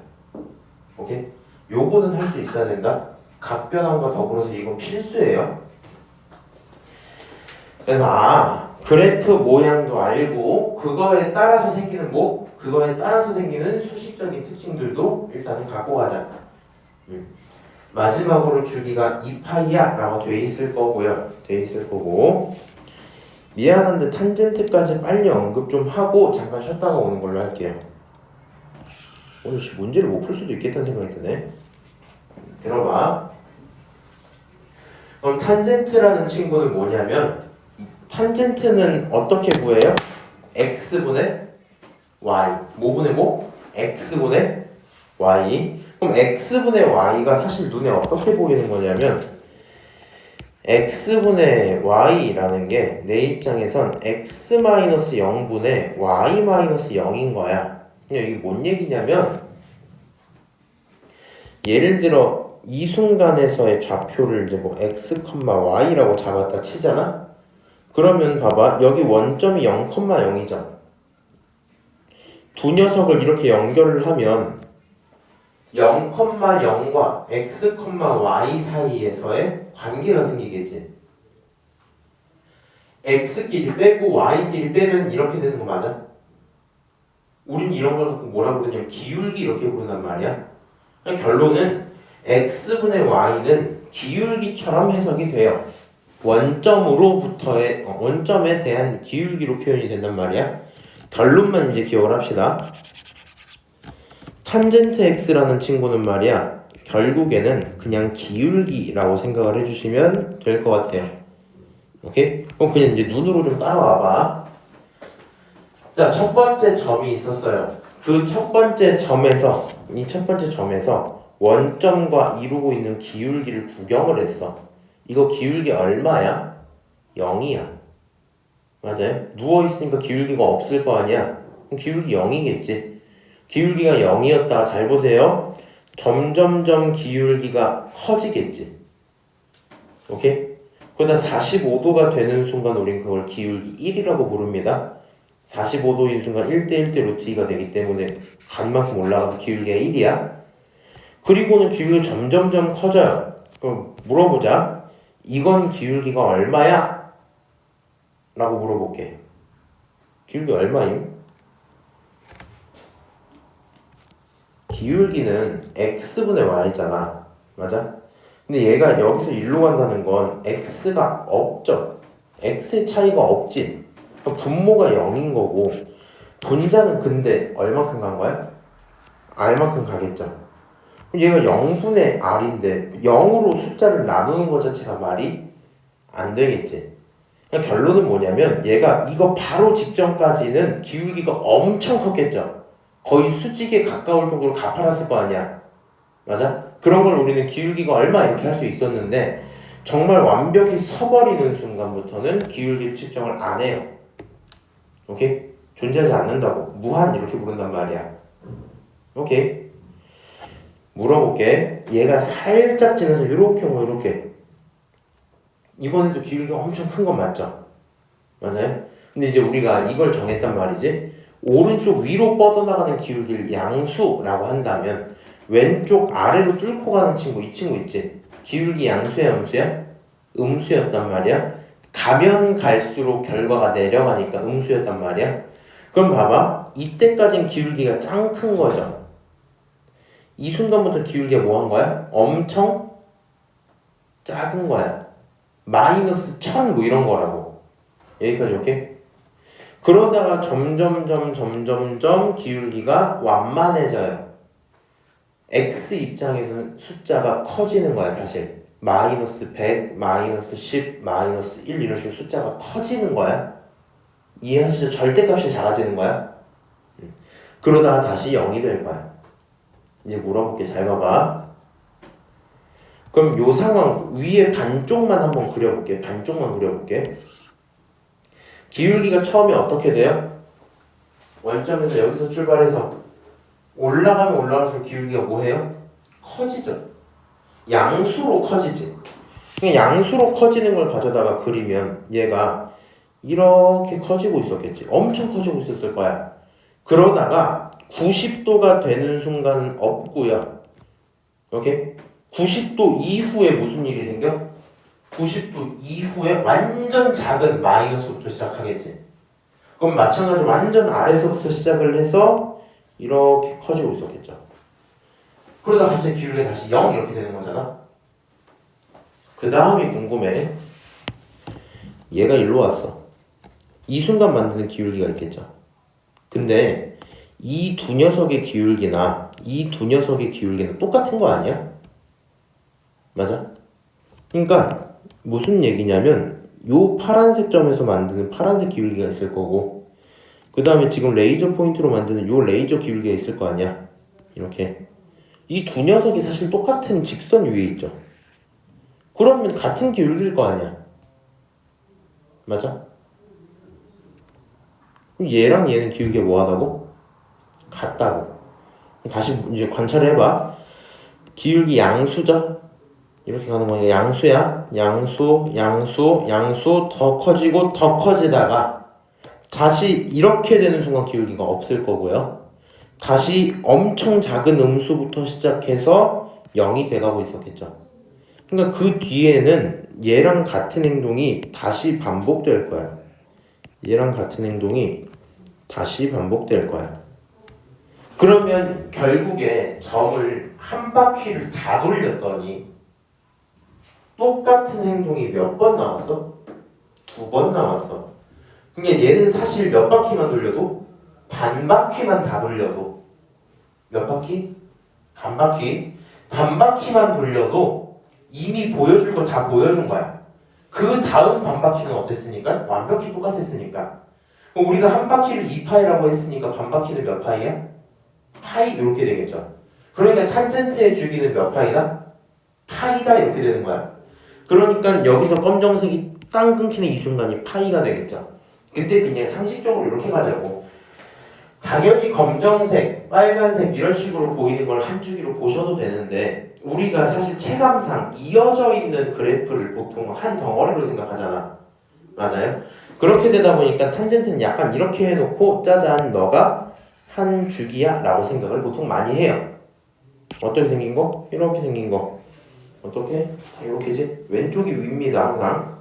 오케이? 요거는 할 수 있어야 된다. 각변함과 더불어서 이건 필수예요. 그래서 그래프 모양도 알고 그거에 따라서 생기는 그거에 따라서 생기는 수식적인 특징들도 일단은 갖고 가자. 마지막으로 주기가 2파이야 라고 돼 있을 거고 미안한데 탄젠트까지 빨리 언급 좀 하고 잠깐 쉬었다가 오는 걸로 할게요. 오늘 문제를 못 풀 수도 있겠다는 생각이 드네. 들어봐. 그럼 탄젠트라는 친구는 뭐냐면 탄젠트는 어떻게 구해요? x분의 y. 뭐분의 뭐? x분의 y. 그럼 x분의 y가 사실 눈에 어떻게 보이는 거냐면 x분의 y라는 게 내 입장에선 x-0분의 y-0인 거야. 그냥 이게 뭔 얘기냐면 예를 들어 이 순간에서의 좌표를 이제 뭐 x, y라고 잡았다 치잖아? 그러면 봐봐. 여기 원점이 0,0이죠. 두 녀석을 이렇게 연결을 하면 0,0과 x, y 사이에서의 관계가 생기겠지. x끼리 빼고 y끼리 빼면 이렇게 되는 거 맞아? 우린 이런 걸 갖고 뭐라 부르냐면 기울기 이렇게 부른단 말이야. 결론은 x분의 y는 기울기처럼 해석이 돼요. 원점에 대한 기울기로 표현이 된단 말이야. 결론만 이제 기억을 합시다. 탄젠트 x라는 친구는 말이야 결국에는 그냥 기울기라고 생각을 해주시면 될 것 같아요. 오케이? 그럼 그냥 이제 눈으로 좀 따라와봐. 자, 첫 번째 점이 있었어요. 그 첫 번째 점에서 원점과 이루고 있는 기울기를 구경을 했어. 이거 기울기 얼마야? 0이야. 맞아요? 누워있으니까 기울기가 없을 거 아니야? 그럼 기울기 0이겠지. 기울기가 0이었다가 잘 보세요. 점점점 기울기가 커지겠지. 오케이? 그러다 45도가 되는 순간 우린 그걸 기울기 1이라고 부릅니다. 45도인 순간 1대1대 루트 2가 되기 때문에 간만큼 올라가서 기울기가 1이야. 그리고는 기울기가 점점점 커져요. 그럼 물어보자. 이건 기울기가 얼마야? 라고 물어볼게. 기울기 얼마임? 기울기는 x분의 y잖아. 맞아? 근데 얘가 여기서 일로 간다는 건 x가 없죠. x의 차이가 없지. 분모가 0인 거고 분자는 근데 얼만큼 간 거야? r만큼 가겠죠. 얘가 0분의 r인데 0으로 숫자를 나누는 것 자체가 말이 안 되겠지. 그러니까 결론은 뭐냐면 얘가 이거 바로 직전까지는 기울기가 엄청 컸겠죠. 거의 수직에 가까울 정도로 가팔았을 거 아니야. 맞아? 그런 걸 우리는 기울기가 얼마 이렇게 할 수 있었는데 정말 완벽히 서버리는 순간부터는 기울기를 측정을 안 해요. 오케이? 존재하지 않는다고. 무한 이렇게 부른단 말이야. 오케이? 물어볼게. 얘가 살짝 지나서 이렇게 이번에도 기울기가 엄청 큰 건 맞죠? 맞아요? 근데 이제 우리가 이걸 정했단 말이지. 오른쪽 위로 뻗어나가는 기울기를 양수라고 한다면 왼쪽 아래로 뚫고 가는 친구, 이 친구 있지? 기울기 양수야 음수야? 음수였단 말이야. 가면 갈수록 결과가 내려가니까 음수였단 말이야. 그럼 봐봐. 이때까지는 기울기가 짱 큰 거죠. 이 순간부터 기울기가 뭐 한 거야? 엄청 작은 거야. 마이너스 1000 뭐 이런 거라고. 여기까지 오케이? 그러다가 점점점 기울기가 완만해져요. x 입장에서는 숫자가 커지는 거야 사실. 마이너스 100, 마이너스 10, 마이너스 1 이런 식으로 숫자가 커지는 거야. 이해하시죠? 절대값이 작아지는 거야. 그러다가 다시 0이 될 거야. 이제 물어볼게. 잘 봐봐. 그럼 요 상황 위에 반쪽만 한번 그려볼게. 반쪽만 그려볼게. 기울기가 처음에 어떻게 돼요? 원점에서 여기서 출발해서 올라가면 올라갈수록 기울기가 뭐해요? 커지죠. 양수로 커지지. 그냥 양수로 커지는 걸 가져다가 그리면 얘가 이렇게 커지고 있었겠지. 엄청 커지고 있었을 거야. 그러다가 90도가 되는 순간은 없고요. 오케이? 90도 이후에 무슨 일이 생겨? 90도 이후에 완전 작은 마이너스부터 시작하겠지. 그럼 마찬가지로 완전 아래서부터 시작을 해서 이렇게 커지고 있었겠죠. 그러다 갑자기 기울기가 다시 0 이렇게 되는 거잖아. 그 다음이 궁금해. 얘가 일로 왔어. 이 순간 만드는 기울기가 있겠죠. 근데 이 두 녀석의 기울기나 이 두 녀석의 기울기는 똑같은 거 아니야? 맞아? 그러니까 무슨 얘기냐면 요 파란색 점에서 만드는 파란색 기울기가 있을 거고 그 다음에 지금 레이저 포인트로 만드는 요 레이저 기울기가 있을 거 아니야? 이렇게 이 두 녀석이 사실 똑같은 직선 위에 있죠. 그러면 같은 기울기일 거 아니야? 맞아? 그럼 얘랑 얘는 기울기가 뭐하다고? 같다고. 다시 이제 관찰해봐. 기울기 양수죠? 이렇게 가는 거니까 양수야. 양수, 양수, 양수 더 커지고 더 커지다가 다시 이렇게 되는 순간 기울기가 없을 거고요. 다시 엄청 작은 음수부터 시작해서 0이 돼가고 있었겠죠. 그러니까 그 뒤에는 얘랑 같은 행동이 다시 반복될 거야. 얘랑 같은 행동이 다시 반복될 거야. 그러면 결국에 점을 한 바퀴를 다 돌렸더니 똑같은 행동이 몇 번 나왔어? 2번 나왔어. 그러니까 얘는 사실 몇 바퀴만 돌려도 반 바퀴만 다 돌려도 몇 바퀴? 반 바퀴? 반 바퀴만 돌려도 이미 보여줄 거 다 보여준 거야. 그 다음 반 바퀴는 어땠으니까? 완벽히 똑같았으니까. 그럼 우리가 한 바퀴를 2파이라고 했으니까 반 바퀴는 몇 파이야? 파이 이렇게 되겠죠. 그러니까 탄젠트의 주기는 몇 파이다? 파이다 이렇게 되는 거야. 그러니까 여기서 검정색이 땅 끊기는 이 순간이 파이가 되겠죠. 그때 그냥 상식적으로 이렇게 가자고. 당연히 검정색, 빨간색 이런 식으로 보이는 걸 한 주기로 보셔도 되는데 우리가 사실 체감상 이어져 있는 그래프를 보통 한 덩어리로 생각하잖아. 맞아요? 그렇게 되다 보니까 탄젠트는 약간 이렇게 해놓고 짜잔 너가 한 주기야 라고 생각을 보통 많이 해요. 어떻게 생긴 거? 이렇게 생긴 거. 어떻게? 이렇게지? 왼쪽이 위입니다 항상.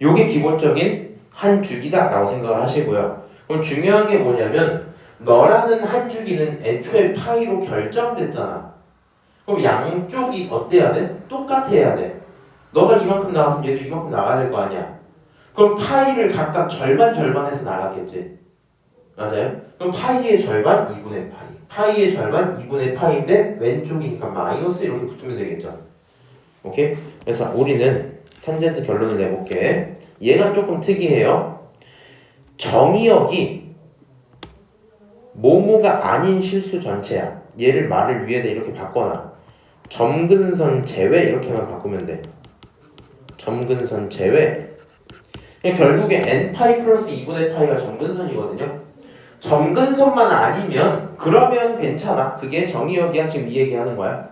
요게 기본적인 한 주기다 라고 생각을 하시고요. 그럼 중요한 게 뭐냐면 너라는 한 주기는 애초에 파이로 결정됐잖아. 그럼 양쪽이 어때야 돼? 똑같아야 돼. 너가 이만큼 나갔으면 얘도 이만큼 나가야 될 거 아니야. 그럼 파이를 각각 절반해서 나갔겠지. 맞아요? 그럼 파이의 절반 2분의 파이. 파이의 절반 2분의 파이인데 왼쪽이니까 마이너스 이렇게 붙으면 되겠죠. 오케이? 그래서 우리는 탄젠트 결론을 내볼게. 얘가 조금 특이해요. 정의역이 뭐뭐가 아닌 실수 전체야. 얘를 말을 위에다 이렇게 바꿔놔. 점근선 제외 이렇게만 바꾸면 돼. 점근선 제외. 결국에 n파이 플러스 2분의 파이가 점근선이거든요. 점근선만 아니면 그러면 괜찮아. 그게 정의역이야. 지금 이 얘기하는 거야.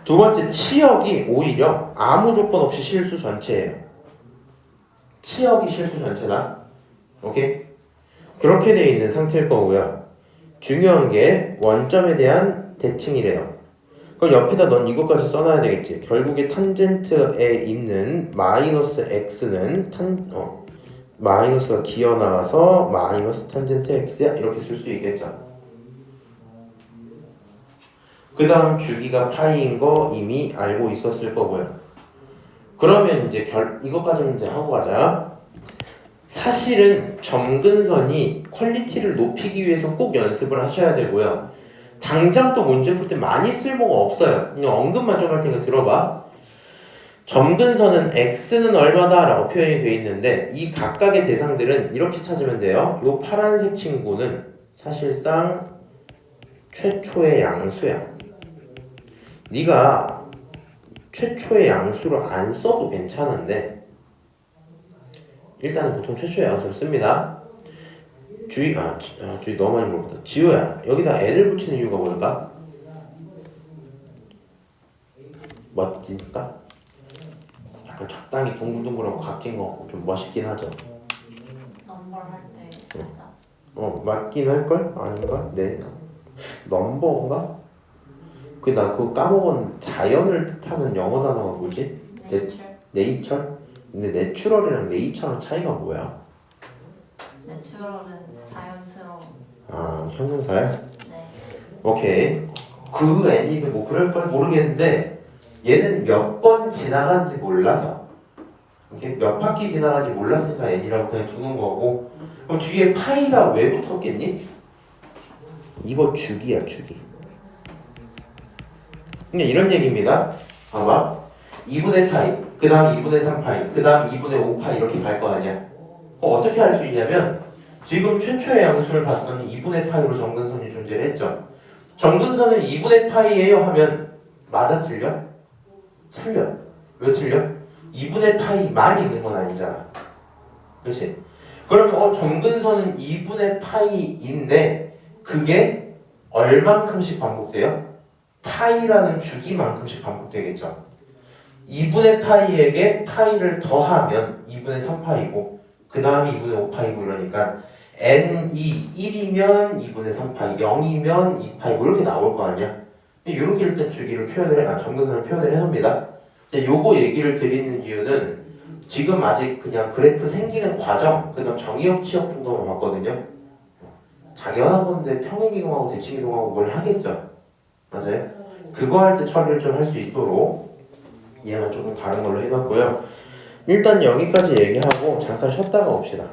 두 번째 치역이 오히려 아무 조건 없이 실수 전체예요. 치역이 실수 전체다. 오케이? 그렇게 되어 있는 상태일 거고요. 중요한 게 원점에 대한 대칭이래요. 그럼 옆에다 넌 이것까지 써놔야 되겠지. 결국에 탄젠트에 있는 마이너스 x는 마이너스가 기어 나가서 마이너스 탄젠트 x야 이렇게 쓸 수 있겠죠. 그 다음 주기가 파이인 거 이미 알고 있었을 거고요. 그러면 이제 이것까지는 이제 하고 가자. 사실은 점근선이 퀄리티를 높이기 위해서 꼭 연습을 하셔야 되고요. 당장 또 문제 풀 때 많이 쓸모가 없어요. 그냥 언급만 좀 할 테니까 들어봐. 점근선은 x는 얼마다 라고 표현이 되어 있는데 이 각각의 대상들은 이렇게 찾으면 돼요. 이 파란색 친구는 사실상 최초의 양수야. 네가 최초의 양수를 안 써도 괜찮은데 일단은 보통 최초의 양수를 씁니다. 주의 너무 많이 물어봤다. 지호야 여기다 n을 붙이는 이유가 뭘까? 멋지니까? 약간 적당히 둥글둥글하고 각진 거 좀 멋있긴 하죠. 넘버를 할 때 진짜 맞긴 할걸? 아닌가? 네 넘버인가? 나 그거 까먹은 자연을 뜻하는 영어 단어가 뭐지? 내추럴 네이처? 근데 내추럴이랑 네이처랑 차이가 뭐야? 내추럴은 자연스러운 형용사야? 네 오케이 그 애니도 뭐 그럴 걸 모르겠는데 얘는 몇 번 지나간지 몰라서 이렇게 몇 바퀴 지나간지 몰랐으니까 애니라고 그냥 두는 거고 그럼 뒤에 파이가 왜 붙었겠니? 이거 주기야 주기 그냥 이런 얘기입니다. 봐봐 2분의 파이 그 다음 2분의 3파이 그 다음 2분의 5파이 이렇게 갈 거 아니야. 어떻게 할 수 있냐면 지금 최초의 양수를 봤더니 2분의 파이로 정근선이 존재를 했죠. 정근선은 2분의 파이예요 하면 맞아 틀려? 틀려. 왜 틀려? 2분의 파이만 있는 건 아니잖아. 그렇지? 그러면 정근선은 2분의 파이인데 그게 얼만큼씩 반복돼요? 파이라는 주기만큼씩 반복되겠죠. 2분의 파이에게 파이를 더하면 2분의 3파이고 그 다음에 2분의 5파이고 이러니까 n이 1이면 2분의 3파이 0이면 2파이 뭐 이렇게 나올 거 아니야. 이렇게 일단 주기를 정근선을 표현을 해줍니다. 요거 얘기를 드리는 이유는 지금 아직 그냥 그래프 생기는 과정 그 다음 정의역 치역 정도만 봤거든요. 당연한 건데 평행이동하고 대칭이동하고 뭘 하겠죠. 맞아요? 그거 할 때 처리를 좀 할 수 있도록 얘만 조금 다른 걸로 해놨고요. 일단 여기까지 얘기하고 잠깐 쉬었다가 옵시다.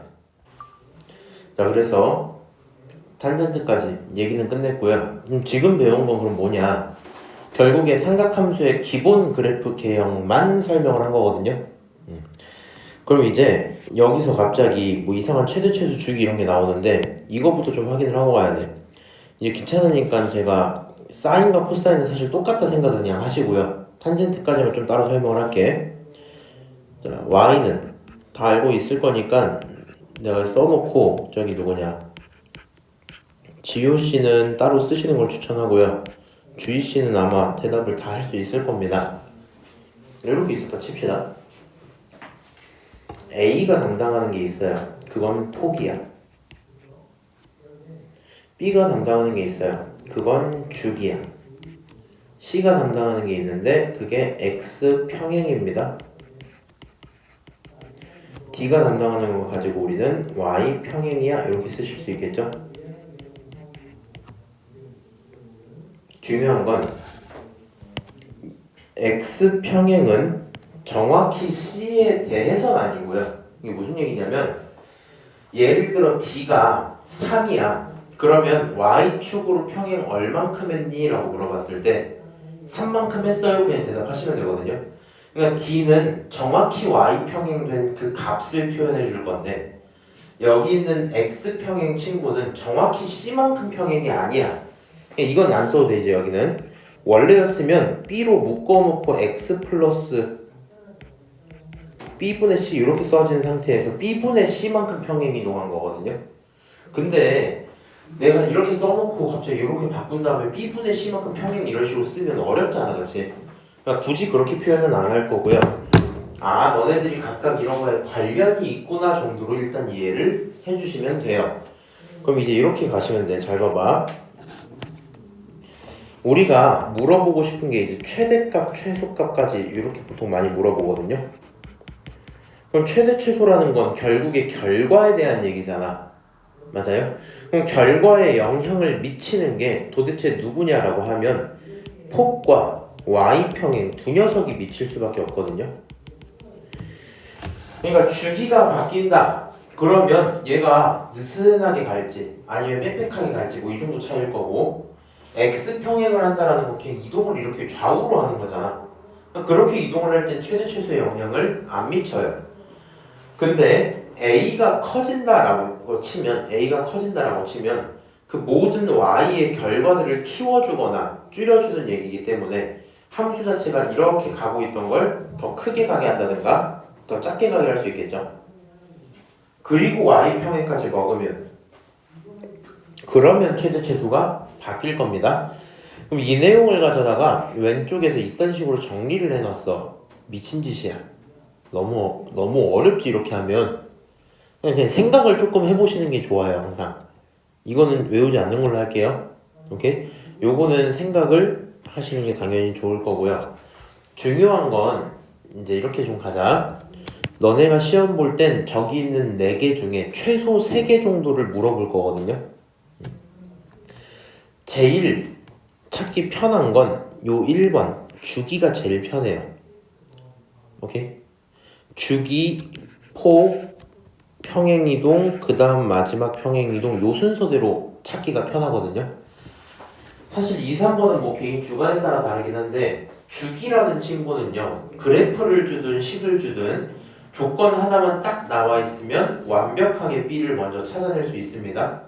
자 그래서 탄젠트까지 얘기는 끝냈고요. 지금 배운 건 그럼 뭐냐? 결국에 삼각함수의 기본 그래프 개형만 설명을 한 거거든요. 그럼 이제 여기서 갑자기 뭐 이상한 최대 최소 주기 이런 게 나오는데 이거부터 좀 확인을 하고 가야 돼. 이제 귀찮으니까 제가 사인과 코사인은 사실 똑같다 생각을 그냥 하시고요. 탄젠트까지만 좀 따로 설명을 할게. 자, y는 다 알고 있을 거니까 내가 써놓고 저기 누구냐 지효씨는 따로 쓰시는 걸 추천하고요. 주희씨는 아마 대답을 다 할 수 있을 겁니다. 이렇게 있었다 칩시다. A가 담당하는 게 있어요. 그건 폭이야. B가 담당하는 게 있어요. 그건 주기야. C가 담당하는 게 있는데 그게 X 평행입니다. D가 담당하는 거 가지고 우리는 Y 평행이야 이렇게 쓰실 수 있겠죠? 중요한 건 X 평행은 정확히 C에 대해서는 아니고요. 이게 무슨 얘기냐면 예를 들어 D가 3이야. 그러면 Y축으로 평행 얼만큼 했니? 라고 물어봤을 때 3만큼 했어요. 그냥 대답하시면 되거든요. 그러니까 D는 정확히 Y평행된 그 값을 표현해 줄 건데 여기 있는 X평행 친구는 정확히 C만큼 평행이 아니야. 이건 안 써도 되지. 여기는 원래였으면 B로 묶어놓고 X 플러스 B분의 C 이렇게 써진 상태에서 B분의 C만큼 평행 이동한 거거든요. 근데 내가 이렇게 써놓고 갑자기 이렇게 바꾼 다음에 B분의 C만큼 평행 이런 식으로 쓰면 어렵잖아, 그치? 그러니까 굳이 그렇게 표현은 안 할 거고요. 너네들이 각각 이런 거에 관련이 있구나 정도로 일단 이해를 해주시면 돼요. 그럼 이제 이렇게 가시면 돼. 잘 봐봐. 우리가 물어보고 싶은 게 이제 최대값, 최소값까지 이렇게 보통 많이 물어보거든요. 그럼 최대, 최소라는 건 결국에 결과에 대한 얘기잖아. 맞아요? 그럼 결과에 영향을 미치는 게 도대체 누구냐라고 하면 폭과 y평행 두 녀석이 미칠 수밖에 없거든요. 그러니까 주기가 바뀐다. 그러면 얘가 느슨하게 갈지 아니면 빽빽하게 갈지 뭐 이 정도 차이일 거고 x평행을 한다라는 건 그냥 이동을 이렇게 좌우로 하는 거잖아. 그렇게 이동을 할 땐 최대 최소의 영향을 안 미쳐요. 근데 a가 커진다라고 치면 그 모든 y의 결과들을 키워주거나 줄여주는 얘기이기 때문에 함수 자체가 이렇게 가고 있던 걸 더 크게 가게 한다든가 더 작게 가게 할 수 있겠죠. 그리고 y평행까지 먹으면 그러면 최대치수가 바뀔 겁니다. 그럼 이 내용을 가져다가 왼쪽에서 이딴 식으로 정리를 해놨어. 미친 짓이야. 너무 어렵지 이렇게 하면. 그냥 생각을 조금 해보시는 게 좋아요. 항상 이거는 외우지 않는 걸로 할게요. 오케이? 요거는 생각을 하시는 게 당연히 좋을 거고요. 중요한 건 이제 이렇게 좀 가자. 너네가 시험 볼 땐 저기 있는 4개 중에 최소 3개 정도를 물어볼 거거든요. 제일 찾기 편한 건 요 1번 주기가 제일 편해요. 오케이? 주기, 포, 평행이동, 그 다음 마지막 평행이동 요 순서대로 찾기가 편하거든요. 사실 2, 3번은 뭐 개인 주관에 따라 다르긴 한데 주기라는 친구는요, 그래프를 주든 식을 주든 조건 하나만 딱 나와 있으면 완벽하게 B를 먼저 찾아낼 수 있습니다.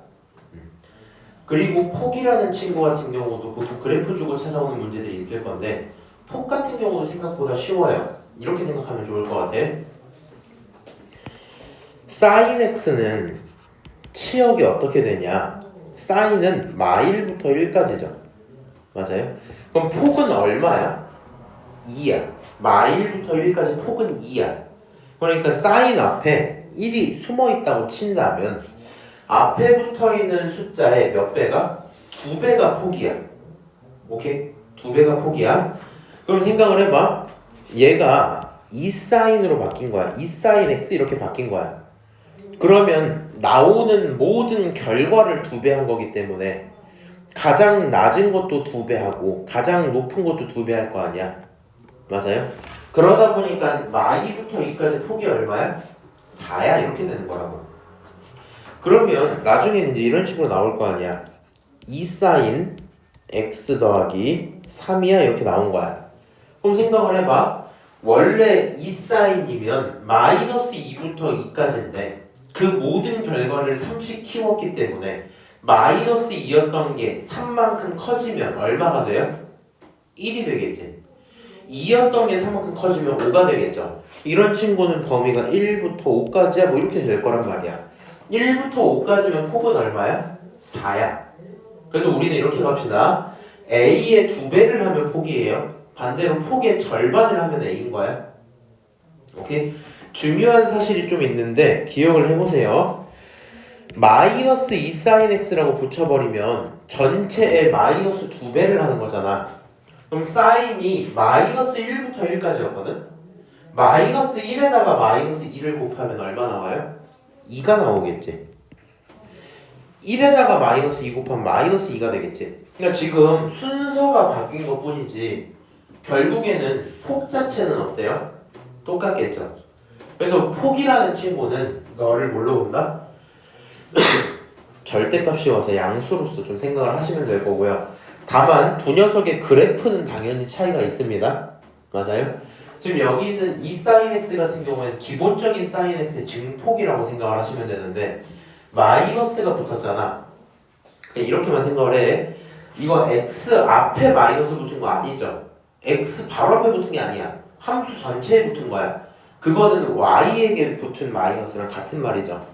그리고 폭이라는 친구 같은 경우도 보통 그래프 주고 찾아오는 문제들이 있을 건데 폭 같은 경우도 생각보다 쉬워요. 이렇게 생각하면 좋을 것 같아. sin x는 치역이 어떻게 되냐? sin은 마일부터 1까지죠. 맞아요? 그럼 폭은 얼마야? 2야. 마일부터 1까지 폭은 2야. 그러니까 sin 앞에 1이 숨어있다고 친다면 앞에 붙어있는 숫자의 몇 배가? 2배가 폭이야. 오케이? 2배가 폭이야. 그럼 생각을 해봐. 얘가 2sin으로 바뀐 거야. 2sin x 이렇게 바뀐 거야. 그러면 나오는 모든 결과를 2배 한 거기 때문에 가장 낮은 것도 2배 하고 가장 높은 것도 2배 할 거 아니야. 맞아요? 그러다 보니까 마이부터 2까지 폭이 얼마야? 4야. 이렇게 되는 거라고. 그러면 나중에는 이제 이런 식으로 나올 거 아니야. 2sin x 더하기 3이야. 이렇게 나온 거야. 그럼 생각을 해봐. 원래 2sin이면 마이너스 2부터 2까지인데 그 모든 결과를 3씩 키웠기 때문에 마이너스 2였던 게 3만큼 커지면 얼마가 돼요? 1이 되겠지. 2였던 게 3만큼 커지면 5가 되겠죠. 이런 친구는 범위가 1부터 5까지야. 뭐 이렇게 될 거란 말이야. 1부터 5까지면 폭은 얼마야? 4야. 그래서 우리는 이렇게 갑시다. A의 2배를 하면 폭이에요. 반대로 폭의 절반을 하면 A인 거야. 오케이? 중요한 사실이 좀 있는데 기억을 해보세요. 마이너스 2sin x라고 붙여버리면 전체에 마이너스 2배를 하는 거잖아. 그럼 sin이 마이너스 1부터 1까지였거든? 마이너스 1에다가 마이너스 2를 곱하면 얼마 나와요? 2가 나오겠지. 1에다가 마이너스 2 곱하면 마이너스 2가 되겠지. 그러니까 지금 순서가 바뀐 것 뿐이지 결국에는 폭 자체는 어때요? 똑같겠죠. 그래서 폭이라는 친구는 너를 뭘로 본다? 절대값이 와서 양수로서 좀 생각을 하시면 될 거고요. 다만 두 녀석의 그래프는 당연히 차이가 있습니다. 맞아요? 지금 여기 있는 이 sin x 같은 경우에는 기본적인 sin x의 증폭이라고 생각을 하시면 되는데 마이너스가 붙었잖아. 이렇게만 생각을 해. 이거 x 앞에 마이너스 붙은 거 아니죠? x 바로 앞에 붙은 게 아니야. 함수 전체에 붙은 거야. 그거는 y에게 붙은 마이너스랑 같은 말이죠.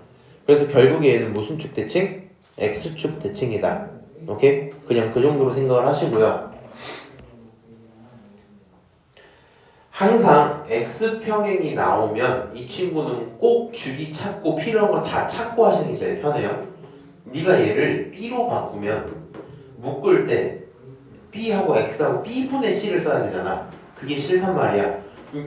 그래서 결국에 얘는 무슨 축 대칭? x축 대칭이다. 오케이? 그냥 그 정도로 생각을 하시고요. 항상 x평행이 나오면 이 친구는 꼭 주기 찾고 필요한 거 다 찾고 하시는 게 제일 편해요. 네가 얘를 b로 바꾸면 묶을 때 b하고 x하고 b분의 c를 써야 되잖아. 그게 싫단 말이야.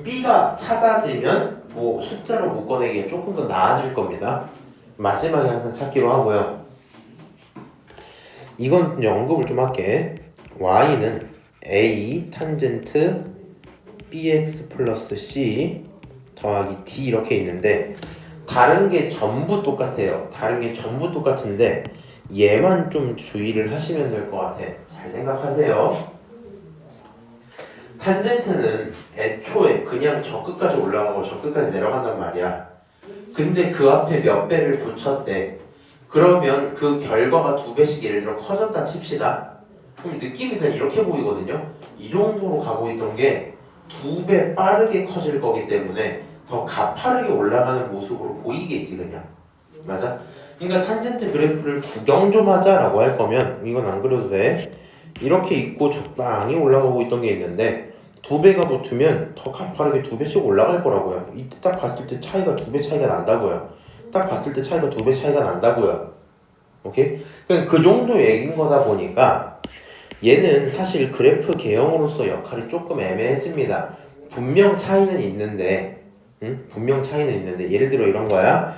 b가 찾아지면 뭐 숫자로 묶어내기가 조금 더 나아질 겁니다. 마지막에 항상 찾기로 하고요. 이건 언급을 좀 할게. y는 a 탄젠트 bx 플러스 c 더하기 d 이렇게 있는데 다른 게 전부 똑같아요. 다른 게 전부 똑같은데 얘만 좀 주의를 하시면 될 것 같아. 잘 생각하세요. 탄젠트는 애초에 그냥 저 끝까지 올라가고 저 끝까지 내려간단 말이야. 근데 그 앞에 몇 배를 붙였대. 그러면 그 결과가 2배씩 예를 들어 커졌다 칩시다. 그럼 느낌이 그냥 이렇게 보이거든요. 이 정도로 가고 있던 게 2배 빠르게 커질 거기 때문에 더 가파르게 올라가는 모습으로 보이겠지 그냥. 맞아? 그러니까 탄젠트 그래프를 구경 좀 하자라고 할 거면 이건 안 그려도 돼. 이렇게 있고 적당히 올라가고 있던 게 있는데 2배가 붙으면 더 가파르게 2배씩 올라갈 거라고요. 이때 딱 봤을 때 차이가 2배 차이가 난다고요. 딱 봤을 때 차이가 2배 차이가 난다고요. 오케이? 그냥 그 정도 얘기인 거다 보니까 얘는 사실 그래프 개형으로서 역할이 조금 애매해집니다. 분명 차이는 있는데, 분명 차이는 있는데 예를 들어 이런 거야.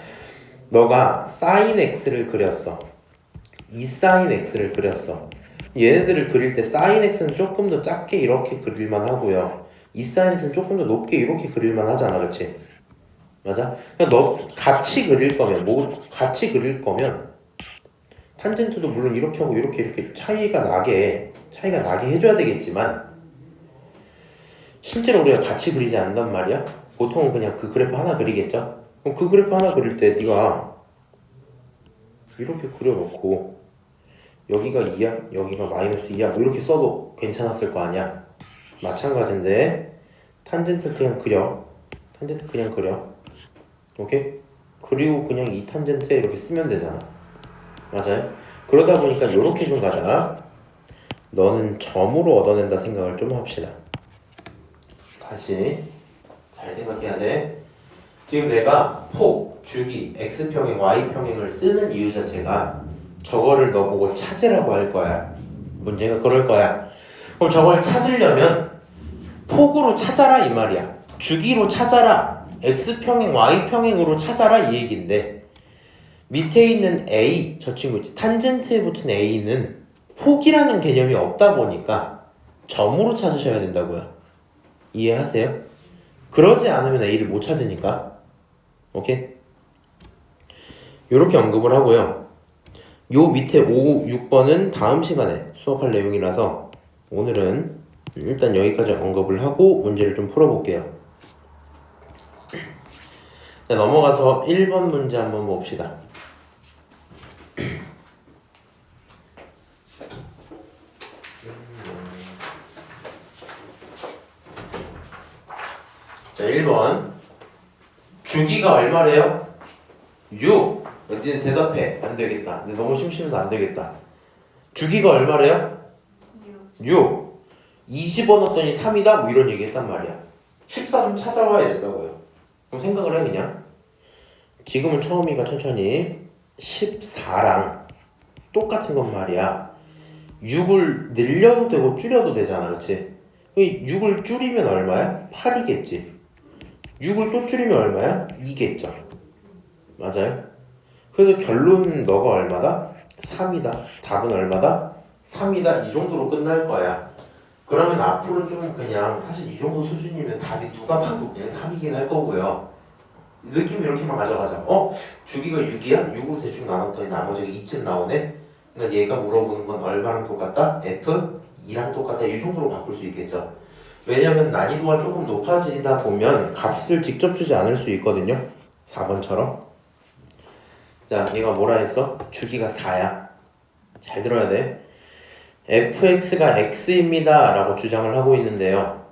너가 sin x를 그렸어. 2sin x를 그렸어. 얘네들을 그릴 때 sin x는 조금 더 작게 이렇게 그릴만 하고요. 2sin x는 조금 더 높게 이렇게 그릴만 하잖아, 그렇지? 맞아? 그러니까 너 같이 그릴 거면 탄젠트도 물론 이렇게 하고 이렇게 차이가 나게 해줘야 되겠지만 실제로 우리가 같이 그리지 않는단 말이야. 보통은 그냥 그 그래프 하나 그리겠죠. 그럼 그 그래프 하나 그릴 때 네가 이렇게 그려놓고 여기가 2야, 여기가 마이너스 2야 뭐 이렇게 써도 괜찮았을 거 아니야. 마찬가지인데 탄젠트 그냥 그려. 오케이? 그리고 그냥 이 탄젠트에 이렇게 쓰면 되잖아. 맞아요? 그러다 보니까 이렇게 좀 가자. 너는 점으로 얻어낸다 생각을 좀 합시다. 다시 잘 생각해야 돼. 지금 내가 폭, 주기, x평행, y평행을 쓰는 이유 자체가 저거를 너 보고 찾으라고 할 거야. 문제가 그럴 거야. 그럼 저걸 찾으려면 폭으로 찾아라 이 말이야. 주기로 찾아라. x평행, y평행으로 찾아라 이 얘기인데 밑에 있는 a, 저 친구 있지. 탄젠트에 붙은 a는 폭이라는 개념이 없다 보니까 점으로 찾으셔야 된다고요. 이해하세요? 그러지 않으면 a를 못 찾으니까. 오케이? 요렇게 언급을 하고요. 요 밑에 5, 6번은 다음 시간에 수업할 내용이라서 오늘은 일단 여기까지 언급을 하고 문제를 좀 풀어볼게요. 자, 넘어가서 1번 문제 한번 봅시다. 자, 1번 주기가 얼마래요? 6. 니네 대답해. 안 되겠다. 근데 너무 심심해서 안 되겠다. 주기가 얼마래요? 6. 2 집어넣었더니 3이다? 뭐 이런 얘기 했단 말이야. 14 좀 찾아와야 된다고요. 그럼 생각을 해 그냥. 지금은 처음이니까 천천히 14랑 똑같은 건 말이야. 6을 늘려도 되고 줄여도 되잖아. 그치? 6을 줄이면 얼마야? 8이겠지. 6을 또 줄이면 얼마야? 2겠죠. 맞아요? 그래서 결론 너가 얼마다? 3이다. 답은 얼마다? 3이다. 이 정도로 끝날 거야. 그러면 앞으로 좀 그냥 사실 이 정도 수준이면 답이 누가 봐도 그냥 3이긴 할 거고요. 느낌 이렇게만 가져가자. 주기가 6이야? 6으로 대충 나눴더니 나머지가 2쯤 나오네? 그러니까 얘가 물어보는 건 얼마랑 똑같다? F? 2랑 똑같다. 이 정도로 바꿀 수 있겠죠. 왜냐면 난이도가 조금 높아지다 보면 값을 직접 주지 않을 수 있거든요. 4번처럼. 자, 얘가 뭐라 했어? 주기가 4야. 잘 들어야 돼. fx가 x입니다 라고 주장을 하고 있는데요.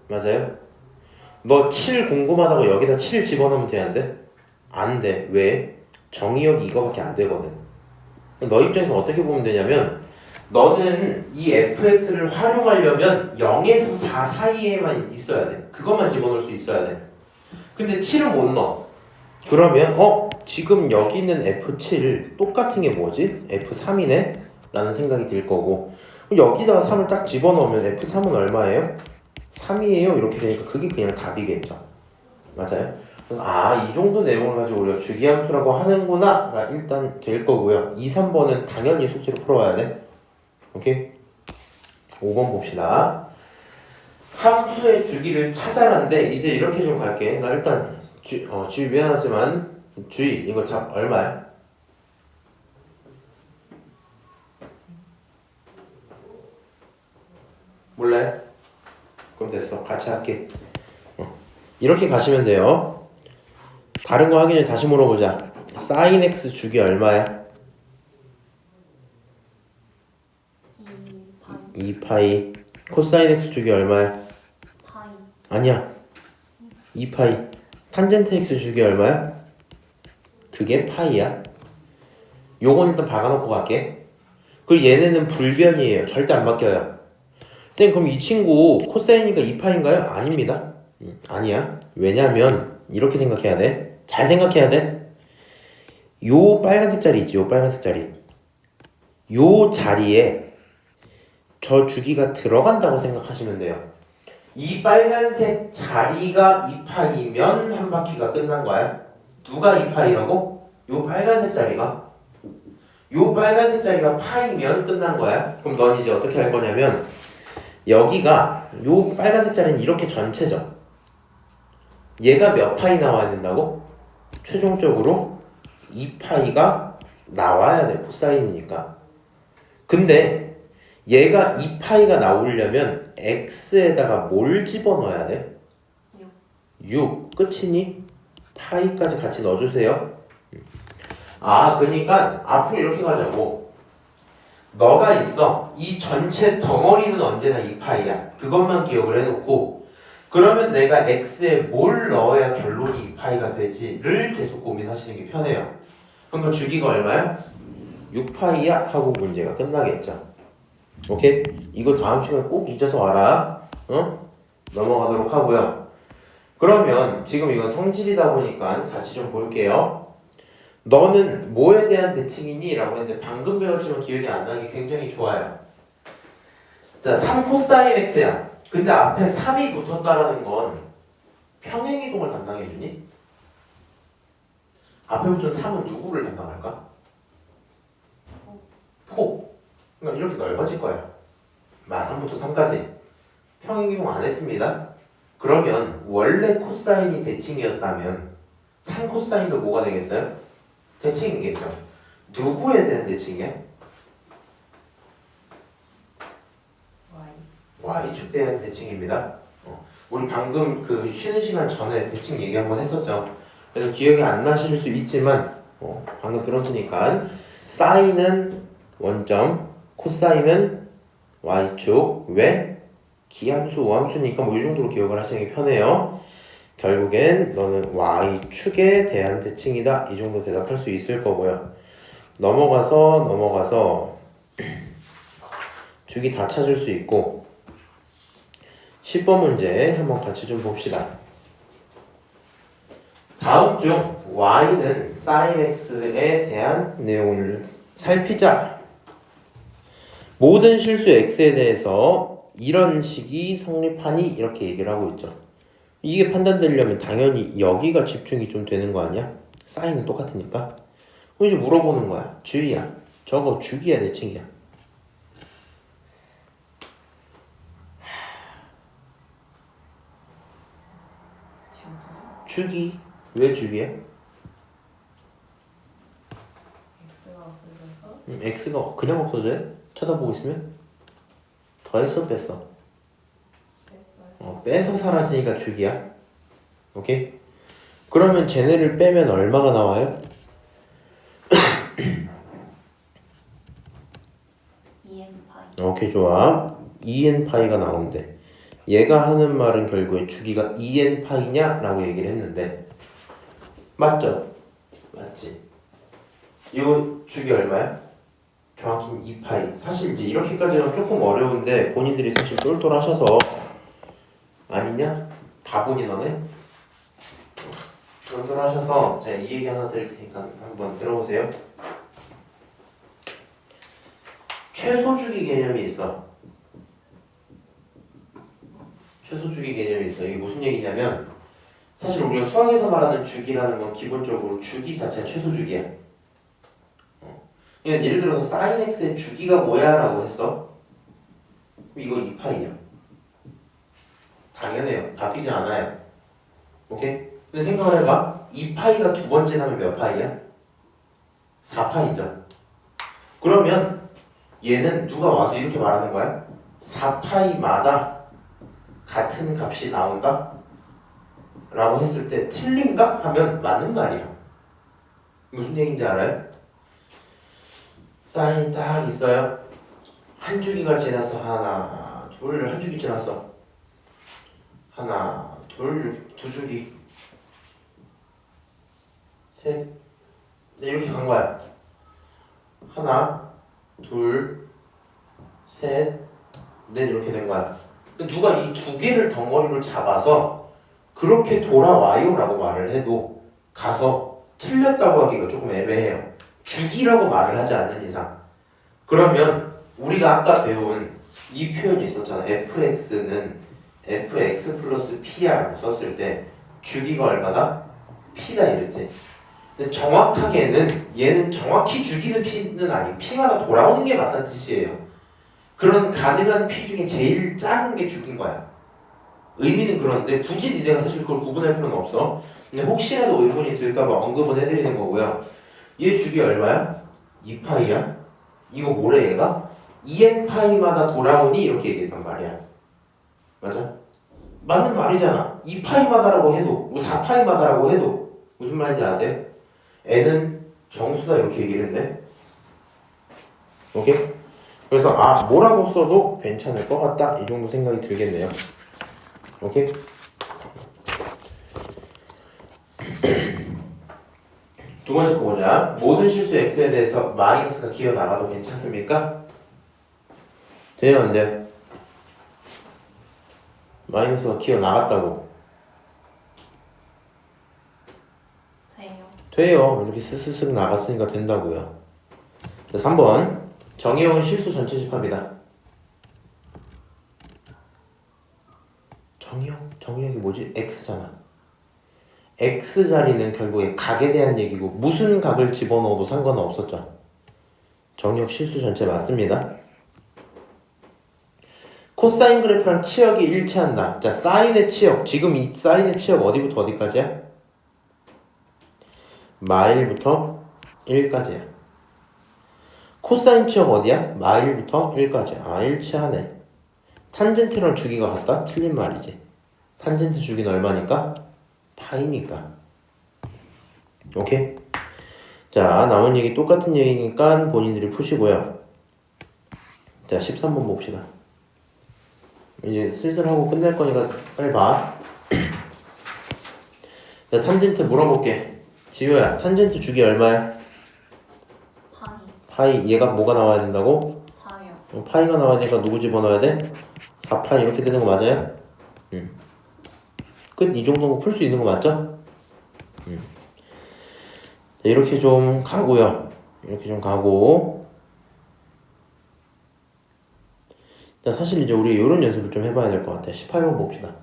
맞아요? 너 7 궁금하다고 여기다 7 집어넣으면 되는데? 안 돼. 왜? 정의역이 이거밖에 안 되거든. 너 입장에서 어떻게 보면 되냐면 너는 이 fx를 활용하려면 0에서 4 사이에만 있어야 돼. 그것만 집어넣을 수 있어야 돼. 근데 7을 못 넣어. 그러면 지금 여기 있는 f7 똑같은 게 뭐지? f3이네? 라는 생각이 들 거고 여기다가 3을 딱 집어넣으면 f3은 얼마예요? 3이에요. 이렇게 되니까 그게 그냥 답이겠죠. 맞아요? 이 정도 내용을 가지고 우리가 주기함수라고 하는구나가 일단 될 거고요. 2, 3번은 당연히 숙제로 풀어와야 돼. 오케이? 5번 봅시다. 함수의 주기를 찾아라는데 이제 이렇게 좀 갈게. 나 일단 주의 미안하지만 주의 이거 답 얼마야? 몰라요? 그럼 됐어. 같이 할게. 이렇게 가시면 돼요. 다른 거 하기 전에 다시 물어보자. sin x 주기 얼마야? 2파이. 코사인 x 주기 얼마야? 파이. 아니야. 2파이. 탄젠트 x 주기 얼마야? 그게 파이야. 요건 일단 박아놓고 갈게. 그리고 얘네는 불변이에요. 절대 안 바뀌어요. 쌤 그럼 이 친구 코사인이니까 2파인가요? 아닙니다. 아니야. 왜냐면 이렇게 생각해야 돼. 잘 생각해야 돼. 요 빨간색 자리 있지. 요 빨간색 자리. 요 자리에 저 주기가 들어간다고 생각하시면 돼요. 이 빨간색 자리가 2파이면 한 바퀴가 끝난 거야. 누가 2파이라고? 요 빨간색 자리가. 요 빨간색 자리가 파이면 끝난 거야. 그럼 넌 이제 어떻게 할 거냐면 여기가 요 빨간색 자리는 이렇게 전체죠. 얘가 몇 파이 나와야 된다고? 최종적으로 2파이가 나와야 돼. 코사인이니까. 근데 얘가 2파이가 나오려면 x에다가 뭘 집어넣어야 돼? 6. 끝이니? 파이까지 같이 넣어주세요. 아, 그러니까 앞으로 이렇게 가자고. 너가 있어. 이 전체 덩어리는 언제나 2파이야. 그것만 기억을 해놓고 그러면 내가 x에 뭘 넣어야 결론이 2파이가 되지를 계속 고민하시는 게 편해요. 그럼 그 주기가 얼마야? 6파이야? 하고 문제가 끝나겠죠. 오케이? 이거 다음 시간에 꼭 잊어서 와라. 어? 넘어가도록 하고요. 그러면 지금 이건 성질이다 보니까 같이 좀 볼게요. 너는 뭐에 대한 대칭이니? 라고 했는데 방금 배웠지만 기억이 안 나기 굉장히 좋아요. 자, 3 코사인 x야. 근데 앞에 3이 붙었다라는 건 평행이동을 담당해주니? 앞에 붙은 3은 누구를 담당할까? 폭. 그러니까 이렇게 넓어질 거야. 마3부터 3까지. 평행이동 안 했습니다. 그러면 원래 코사인이 대칭이었다면 3 코사인도 뭐가 되겠어요? 대칭이겠죠. 누구에 대한 대칭이야? y축 대한 대칭입니다. 우리 방금 그 쉬는 시간 전에 대칭 얘기 한번 했었죠. 그래서 기억이 안 나실 수 있지만 방금 들었으니까 사인은 원점, 코사인은 y축. 왜? 기함수, 오함수니까 뭐 이 정도로 기억을 하시는 게 편해요. 결국엔 너는 y축에 대한 대칭이다. 이 정도 대답할 수 있을 거고요. 넘어가서 주기 다 찾을 수 있고 10번 문제 한번 같이 좀 봅시다. 다음 중 y는 sin x에 대한 내용을 살피자. 모든 실수 x에 대해서 이런 식이 성립하니 이렇게 얘기를 하고 있죠. 이게 판단되려면 당연히 여기가 집중이 좀 되는 거 아니야? 사인은 똑같으니까. 그럼 이제 물어보는 거야. 주희야, 저거 주기야 대칭이야? 주기. 왜 주기야? x가 그냥 없어져요? 쳐다보고 있으면? 더했어 뺐어? 빼서 사라지니까 주기야. 오케이? 그러면 쟤네를 빼면 얼마가 나와요? 2n파이. 오케이, 좋아. 2n파이가 나오는데 얘가 하는 말은 결국에 주기가 2n파이냐? 라고 얘기를 했는데 맞죠? 맞지? 이거 주기 얼마야? 정확히 2파이. 사실 이제 이렇게까지 하면 조금 어려운데 본인들이 사실 똘똘하셔서 아니냐? 바보니 너네? 똘똘하셔서 제가 이 얘기 하나 드릴 테니까 한번 들어보세요. 최소주기 개념이 있어. 최소주기 개념이 있어. 이게 무슨 얘기냐면 사실 우리가 수학에서 말하는 주기라는 건 기본적으로 주기 자체가 최소주기야. 그러니까 예를 들어서 sin x의 주기가 뭐야? 라고 했어. 이거 2파이야. 당연해요. 바뀌지 않아요. 오케이? 근데 생각을 해봐. 2파이가 두 번째 나면 몇 파이야? 4파이죠. 그러면 얘는 누가 와서 이렇게 말하는 거야? 4파이마다 같은 값이 나온다? 라고 했을 때 틀린가? 하면 맞는 말이야. 무슨 얘기인지 알아요? 사인이 딱 있어요. 한 주기가 지나서 하나, 둘 한 주기 지났어. 하나, 둘, 두 주기. 셋. 네, 이렇게 간 거야. 하나, 둘, 셋, 넷 이렇게 된 거야. 누가 이 두 개를 덩어리로 잡아서 그렇게 돌아와요 라고 말을 해도 가서 틀렸다고 하기가 조금 애매해요. 주기라고 말을 하지 않는 이상. 그러면 우리가 아까 배운 이 표현이 있었잖아. fx는 fx 플러스 p야 라고 썼을 때 주기가 얼마다? p다 이랬지. 근데 정확하게는 얘는 정확히 주기는 p는 아니고 p마다 돌아오는 게 맞다는 뜻이에요. 그런 가능한 p 중에 제일 작은 게 주기인 거야. 의미는 그런데 굳이 니네가 사실 그걸 구분할 필요는 없어. 근데 혹시라도 의문이 들까봐 언급은 해드리는 거고요. 얘 주기 얼마야? 2파이야? 이거 뭐래 얘가? 2n파이마다 돌아오니 이렇게 얘기했단 말이야. 맞아? 맞는 말이잖아. 2파이마다라고 해도 4파이마다라고 해도 무슨 말인지 아세요? n은 정수다 이렇게 얘기를 했네. 오케이? 그래서 뭐라고 써도 괜찮을 것 같다 이 정도 생각이 들겠네요. 오케이? 두 번째 거 보자. 모든 실수 x에 대해서 마이너스가 기어 나가도 괜찮습니까? 돼요 안 돼요? 마이너스가 기어 나갔다고 돼요. 돼요. 이렇게 스스슥 나갔으니까 된다고요. 자, 3번 정의형은 실수 전체 집합이다. 정의형이 뭐지? x잖아. x자리는 결국에 각에 대한 얘기고 무슨 각을 집어넣어도 상관은 없었죠. 정의형 실수 전체 맞습니다. 코사인 그래프랑 치역이 일치한다. 자, 사인의 치역. 지금 이 사인의 치역 어디부터 어디까지야? 마일부터 1까지야. 코사인 치역 어디야? 마일부터 1까지야. 일치하네. 탄젠트랑 주기가 같다? 틀린 말이지. 탄젠트 주기는 얼마니까? 파이니까. 오케이? 자, 남은 얘기 똑같은 얘기니까 본인들이 푸시고요. 자, 13번 봅시다. 이제 슬슬 하고 끝낼 거니까 빨리 봐. 자, 탄젠트 물어볼게. 지효야, 탄젠트 주기 얼마야? 파이. 얘가 뭐가 나와야 된다고? 4요. 파이가 나와야 되니까 누구 집어넣어야 돼? 4파이 이렇게 되는 거 맞아요? 끝. 이 정도면 풀 수 있는 거 맞죠? 자, 이렇게 좀 가고요. 이렇게 좀 가고. 자, 사실 이제 우리 이런 연습을 좀 해봐야 될 것 같아. 18번 봅시다.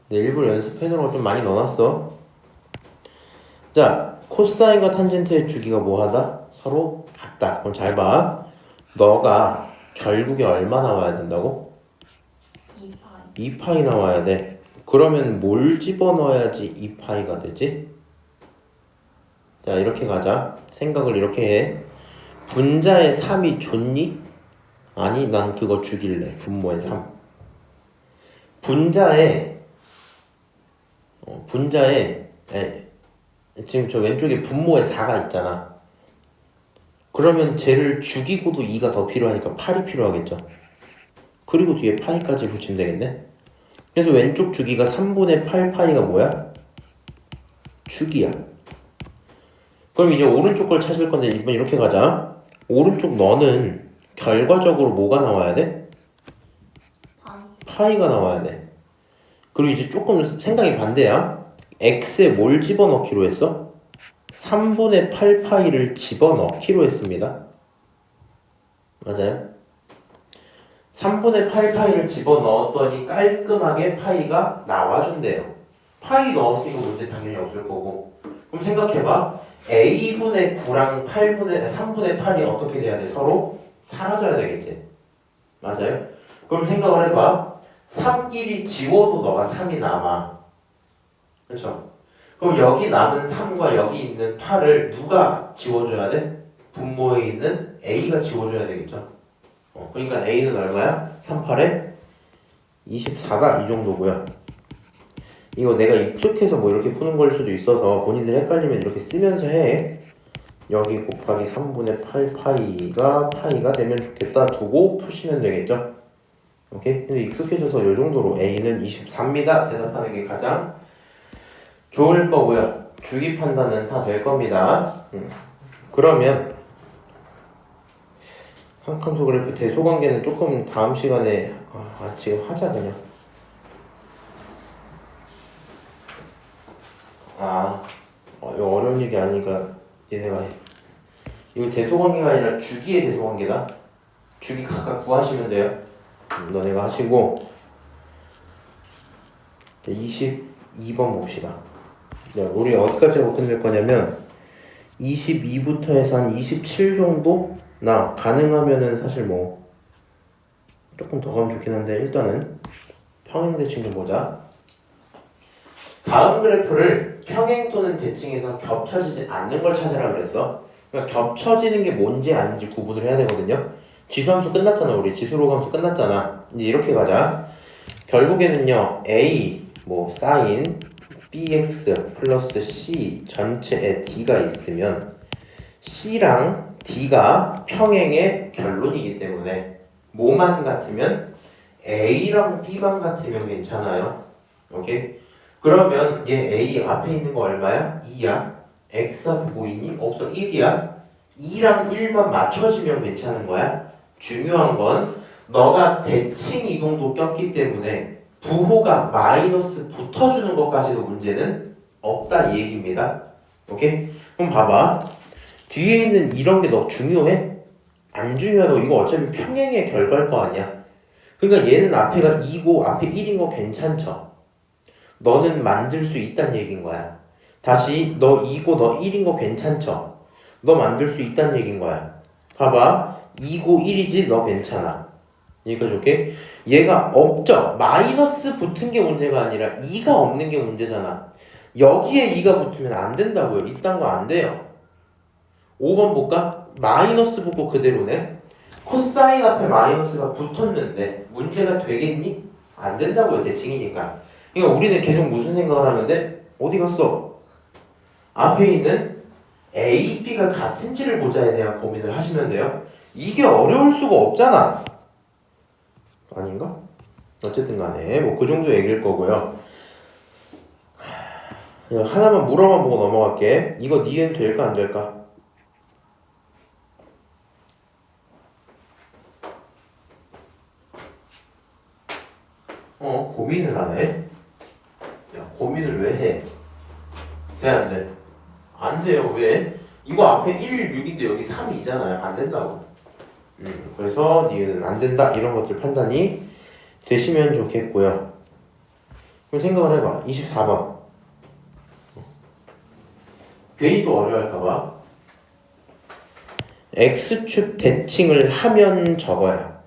네, 일부러 연습해놓은 좀 많이 넣어놨어. 자, 코사인과 탄젠트의 주기가 뭐하다? 서로 같다. 그럼 잘 봐. 너가 결국에 얼마 나와야 된다고? 2파이. 2파이 나와야 돼. 그러면 뭘 집어넣어야지 2파이가 되지? 자, 이렇게 가자. 생각을 이렇게 해. 분자의 3이 좋니? 아니, 난 그거 죽일래. 분모의 3. 지금 저 왼쪽에 분모의 4가 있잖아. 그러면 쟤를 죽이고도 2가 더 필요하니까 8이 필요하겠죠. 그리고 뒤에 파이까지 붙이면 되겠네. 그래서 왼쪽 주기가 3분의 8파이가 뭐야? 주기야. 그럼 이제 오른쪽 걸 찾을 건데 이번 이렇게 가자. 오른쪽 너는 결과적으로 뭐가 나와야 돼? 파이가 나와야 돼. 그리고 이제 조금 생각이 반대야. x에 뭘 집어넣기로 했어? 3분의 8파이를 집어넣기로 했습니다. 맞아요? 3분의 8파이를 집어넣었더니 깔끔하게 파이가 나와준대요. 파이 넣었으니까 문제 당연히 없을 거고. 그럼 생각해봐. a분의 9랑 3분의 8이 어떻게 돼야 돼? 서로 사라져야 되겠지. 맞아요? 그럼 생각을 해봐. 3끼리 지워도 너가 3이 남아. 그렇죠? 그럼 여기 남은 3과 여기 있는 8을 누가 지워줘야 돼? 분모에 있는 a가 지워줘야 되겠죠. 그러니까 a는 얼마야? 3, 8에 24다 이 정도고요. 이거 내가 익숙해서 뭐 이렇게 푸는 걸 수도 있어서 본인들 헷갈리면 이렇게 쓰면서 해. 여기 곱하기 3분의 8 파이가 되면 좋겠다 두고 푸시면 되겠죠. 오케이? 근데 익숙해져서 이 정도로 A는 24입니다. 대답하는 게 가장 좋을 거고요. 주기 판단은 다 될 겁니다. 그러면 삼각함수 그래프 대소관계는 조금 다음 시간에 지금 하자 그냥. 이거 어려운 얘기 아니니까 얘네가 해. 이거 대소관계가 아니라 주기의 대소관계다. 주기 각각 구하시면 돼요. 너네가 하시고 22번 봅시다. 우리 어디까지 하고 끝낼 거냐면 22부터 해서 한 27 정도? 나 가능하면은 사실 뭐 조금 더 가면 좋긴 한데 일단은 평행 대칭 좀 보자. 다음 그래프를 평행 또는 대칭에서 겹쳐지지 않는 걸 찾으라 그랬어. 그러니까 겹쳐지는 게 뭔지 아닌지 구분을 해야 되거든요. 지수함수 끝났잖아. 우리 지수로감수 끝났잖아. 이제 이렇게 가자. 결국에는요 A 뭐 사인 bx 플러스 c 전체에 d가 있으면 c랑 d가 평행의 결론이기 때문에 뭐만 같으면 a랑 b만 같으면 괜찮아요. 오케이? 그러면 얘 a 앞에 있는 거 얼마야? 2야. x 앞에 보이니? 없어. 1이야. 2랑 1만 맞춰지면 괜찮은 거야. 중요한 건 너가 대칭 이동도 꼈기 때문에 부호가 마이너스 붙어주는 것까지도 문제는 없다 이 얘기입니다. 오케이? 그럼 봐봐. 뒤에 있는 이런 게 너 중요해? 안 중요하다고. 이거 어차피 평행의 결과일 거 아니야. 그러니까 얘는 앞에가 2고 앞에 1인 거 괜찮죠? 너는 만들 수 있다는 얘기인 거야. 다시 너 2고 너 1인 거 괜찮죠? 너 만들 수 있다는 얘기인 거야. 봐봐. 2고 1이지 너 괜찮아. 여기까지 오케이? 얘가 없죠? 마이너스 붙은 게 문제가 아니라 2가 없는 게 문제잖아. 여기에 2가 붙으면 안 된다고요. 이딴 거 안 돼요. 5번 볼까? 마이너스 붙고 그대로네. 코사인 앞에 마이너스가 붙었는데 문제가 되겠니? 안 된다고요. 대칭이니까. 그러니까 우리는 계속 무슨 생각을 하는데 어디 갔어? 앞에 있는 A, B가 같은지를 보자에 대한 고민을 하시면 돼요. 이게 어려울 수가 없잖아. 아닌가? 어쨌든 간에 뭐 그 정도 얘기일 거고요. 하나만 물어만 보고 넘어갈게. 이거 니은 될까 안 될까? 고민을 하네. 야, 고민을 왜 해? 돼, 안 돼? 안 돼요. 왜? 이거 앞에 1, 6인데 여기 3이 있잖아요. 안 된다고. 그래서 니은은 안 된다. 이런 것들 판단이 되시면 좋겠고요. 그럼 생각을 해봐. 24번. 괜히 또 어려워할까봐. X축 대칭을 하면 적어야.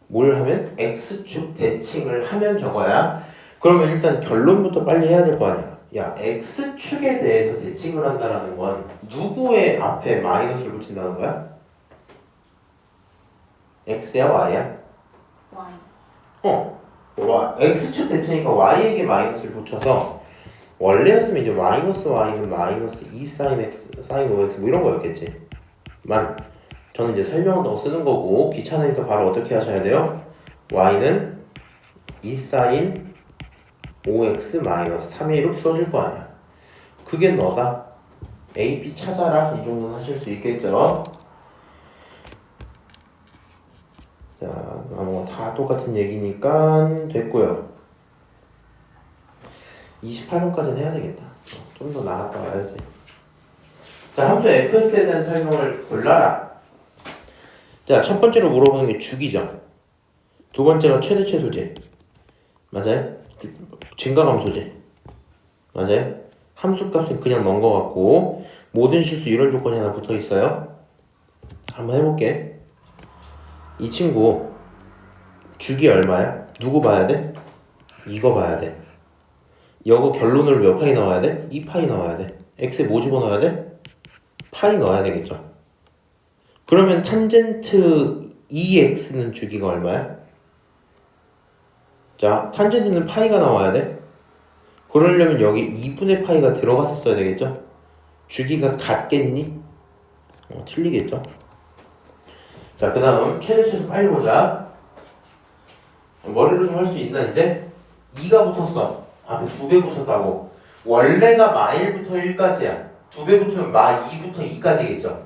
뭘 하면? X축 대칭을 하면 적어야. 그러면 일단 결론부터 빨리 해야 될 거 아니야. 야, X축에 대해서 대칭을 한다는 건 누구의 앞에 마이너스를 붙인다는 거야? X야 Y야? Y. X축 대칭이니까 Y에게 마이너스를 붙여서 원래였으면 이제 마이너스 Y는 마이너스 2 사인 X, 사인 5X 뭐 이런 거였겠지. 저는 이제 설명한다고 쓰는 거고 귀찮으니까 바로 어떻게 하셔야 돼요? Y는 2 사인 5X 마이너스 3에 이렇게 써줄 거 아니야. 그게 너다. A, B 찾아라. 이 정도는 하실 수 있겠죠? 자, 뭐 다 똑같은 얘기니까 됐고요. 28번까지는 해야 되겠다. 좀 더 나갔다 와야지. 자, 함수 fx에 대한 설명을 골라라. 자, 첫 번째로 물어보는 게 주기죠. 두 번째가 최대체 소재. 맞아요? 증가감소재. 맞아요? 함수값은 그냥 넣은 거 같고 모든 실수 이런 조건이 하나 붙어 있어요. 한번 해볼게. 이 친구 주기 얼마야? 누구 봐야 돼? 이거 봐야 돼. 이거 결론을 몇 파이 나와야 돼? 2파이 나와야 돼. x에 뭐 집어넣어야 돼? 파이 넣어야 되겠죠. 그러면 탄젠트 2x는 주기가 얼마야? 자, 탄젠트는 파이가 나와야 돼. 그러려면 여기 2분의 파이가 들어갔었어야 되겠죠. 주기가 같겠니? 틀리겠죠? 자, 그 다음 최대 최소 빨리 보자. 머리로 좀 할 수 있나 이제? 2가 붙었어. 앞에 2배 붙었다고. 원래가 마1부터 1까지야. 2배 붙으면 마2부터 2까지겠죠.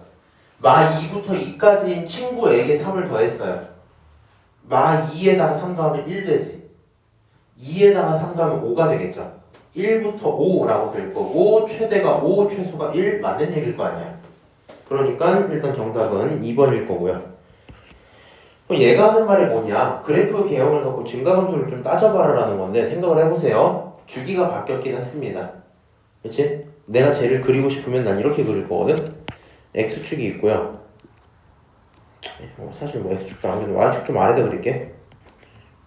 마2부터 2까지인 친구에게 3을 더했어요. 마2에다가 3 더하면 1 되지. 2에다가 3 더하면 5가 되겠죠. 1부터 5라고 될 거고 최대가 5, 최소가 1 맞는 얘기일 거 아니야. 그러니까 일단 정답은 2번일 거고요. 그럼 얘가 하는 말이 뭐냐? 그래프 개형을 갖고 증가함수를 좀 따져봐라라는 건데 생각을 해보세요. 주기가 바뀌었긴 했습니다. 그렇지? 내가 쟤를 그리고 싶으면 난 이렇게 그릴 거거든. x축이 있고요. 사실 뭐 x축도 안 그리고 y축 좀 아래다 그릴게.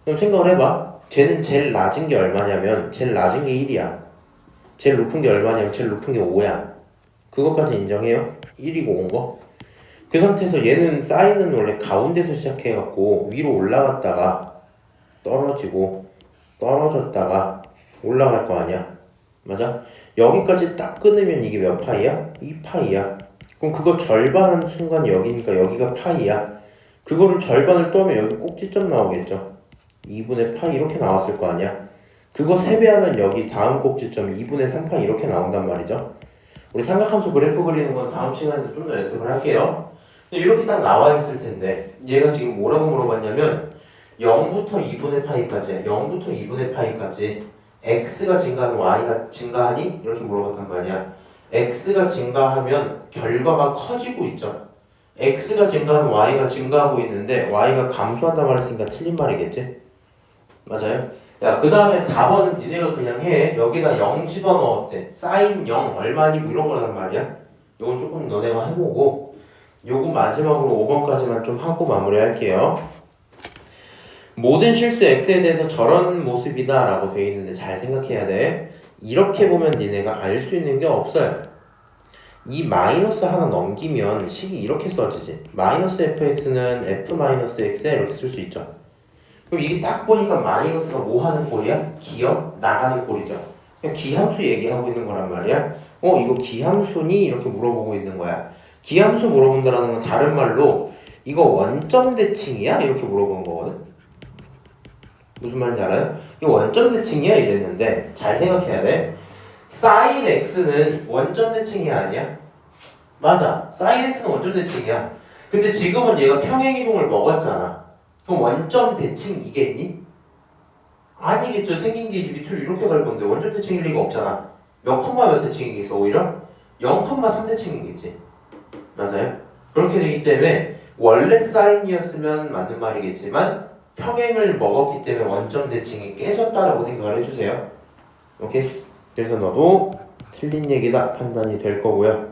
그럼 생각을 해봐. 쟤는 제일 낮은 게 얼마냐면 제일 낮은 게 1이야. 제일 높은 게 얼마냐면 제일 높은 게 5야. 그것까지 인정해요? 1이고 5인 거. 그 상태에서 얘는 사인은 원래 가운데서 시작해갖고 위로 올라갔다가 떨어지고 떨어졌다가 올라갈 거 아니야. 맞아? 여기까지 딱 끊으면 이게 몇 파이야? 2파이야. 그럼 그거 절반하는 순간 여기니까 여기가 파이야. 그거를 절반을 떠면 여기 꼭지점 나오겠죠. 2분의 파이 이렇게 나왔을 거 아니야. 그거 3배하면 여기 다음 꼭지점 2분의 3파이 이렇게 나온단 말이죠. 우리 삼각함수 그래프 그리는 건 다음 시간에 좀 더 연습을 할게요. 이렇게 딱 나와 있을 텐데 얘가 지금 뭐라고 물어봤냐면 0부터 2분의 파이까지야. 0부터 2분의 파이까지 x가 증가하면 y가 증가하니? 이렇게 물어봤단 말이야. x가 증가하면 결과가 커지고 있죠. x가 증가하면 y가 증가하고 있는데 y가 감소한다 말했으니까 틀린 말이겠지? 맞아요? 야, 그 다음에 4번은 니네가 그냥 해. 여기다 0 집어넣어. 어때? 사인 0 얼마니? 뭐 이런 거란 말이야. 이건 조금 너네가 해보고 요거 마지막으로 5번까지만 좀 하고 마무리할게요. 모든 실수 x에 대해서 저런 모습이다 라고 되어 있는데 잘 생각해야 돼. 이렇게 보면 니네가 알 수 있는 게 없어요. 이 마이너스 하나 넘기면 식이 이렇게 써지지. 마이너스 fx는 f-x야 이렇게 쓸 수 있죠. 그럼 이게 딱 보니까 마이너스가 뭐 하는 꼴이야? 기어? 나가는 꼴이죠. 그냥 기함수 얘기하고 있는 거란 말이야. 이거 기함수니? 이렇게 물어보고 있는 거야. 기함수 물어본다라는 건 다른 말로 이거 원점 대칭이야? 이렇게 물어보는 거거든. 무슨 말인지 알아요? 이거 원점 대칭이야? 이랬는데 잘 생각해야 돼. 사인 x는 원점 대칭이 아니야? 맞아. 사인 x는 원점 대칭이야. 근데 지금은 얘가 평행이동을 먹었잖아. 그럼 원점 대칭이겠니? 아니겠죠. 생긴 게 이제 밑으로 이렇게 갈 건데 원점 대칭일 리가 없잖아. 몇 콤마 몇 대칭이겠어? 오히려 0,3 대칭이겠지. 맞아요? 그렇게 되기 때문에 원래 사인이었으면 맞는 말이겠지만 평행을 먹었기 때문에 원점 대칭이 깨졌다라고 생각을 해주세요. 오케이? 그래서 너도 틀린 얘기다 판단이 될 거고요.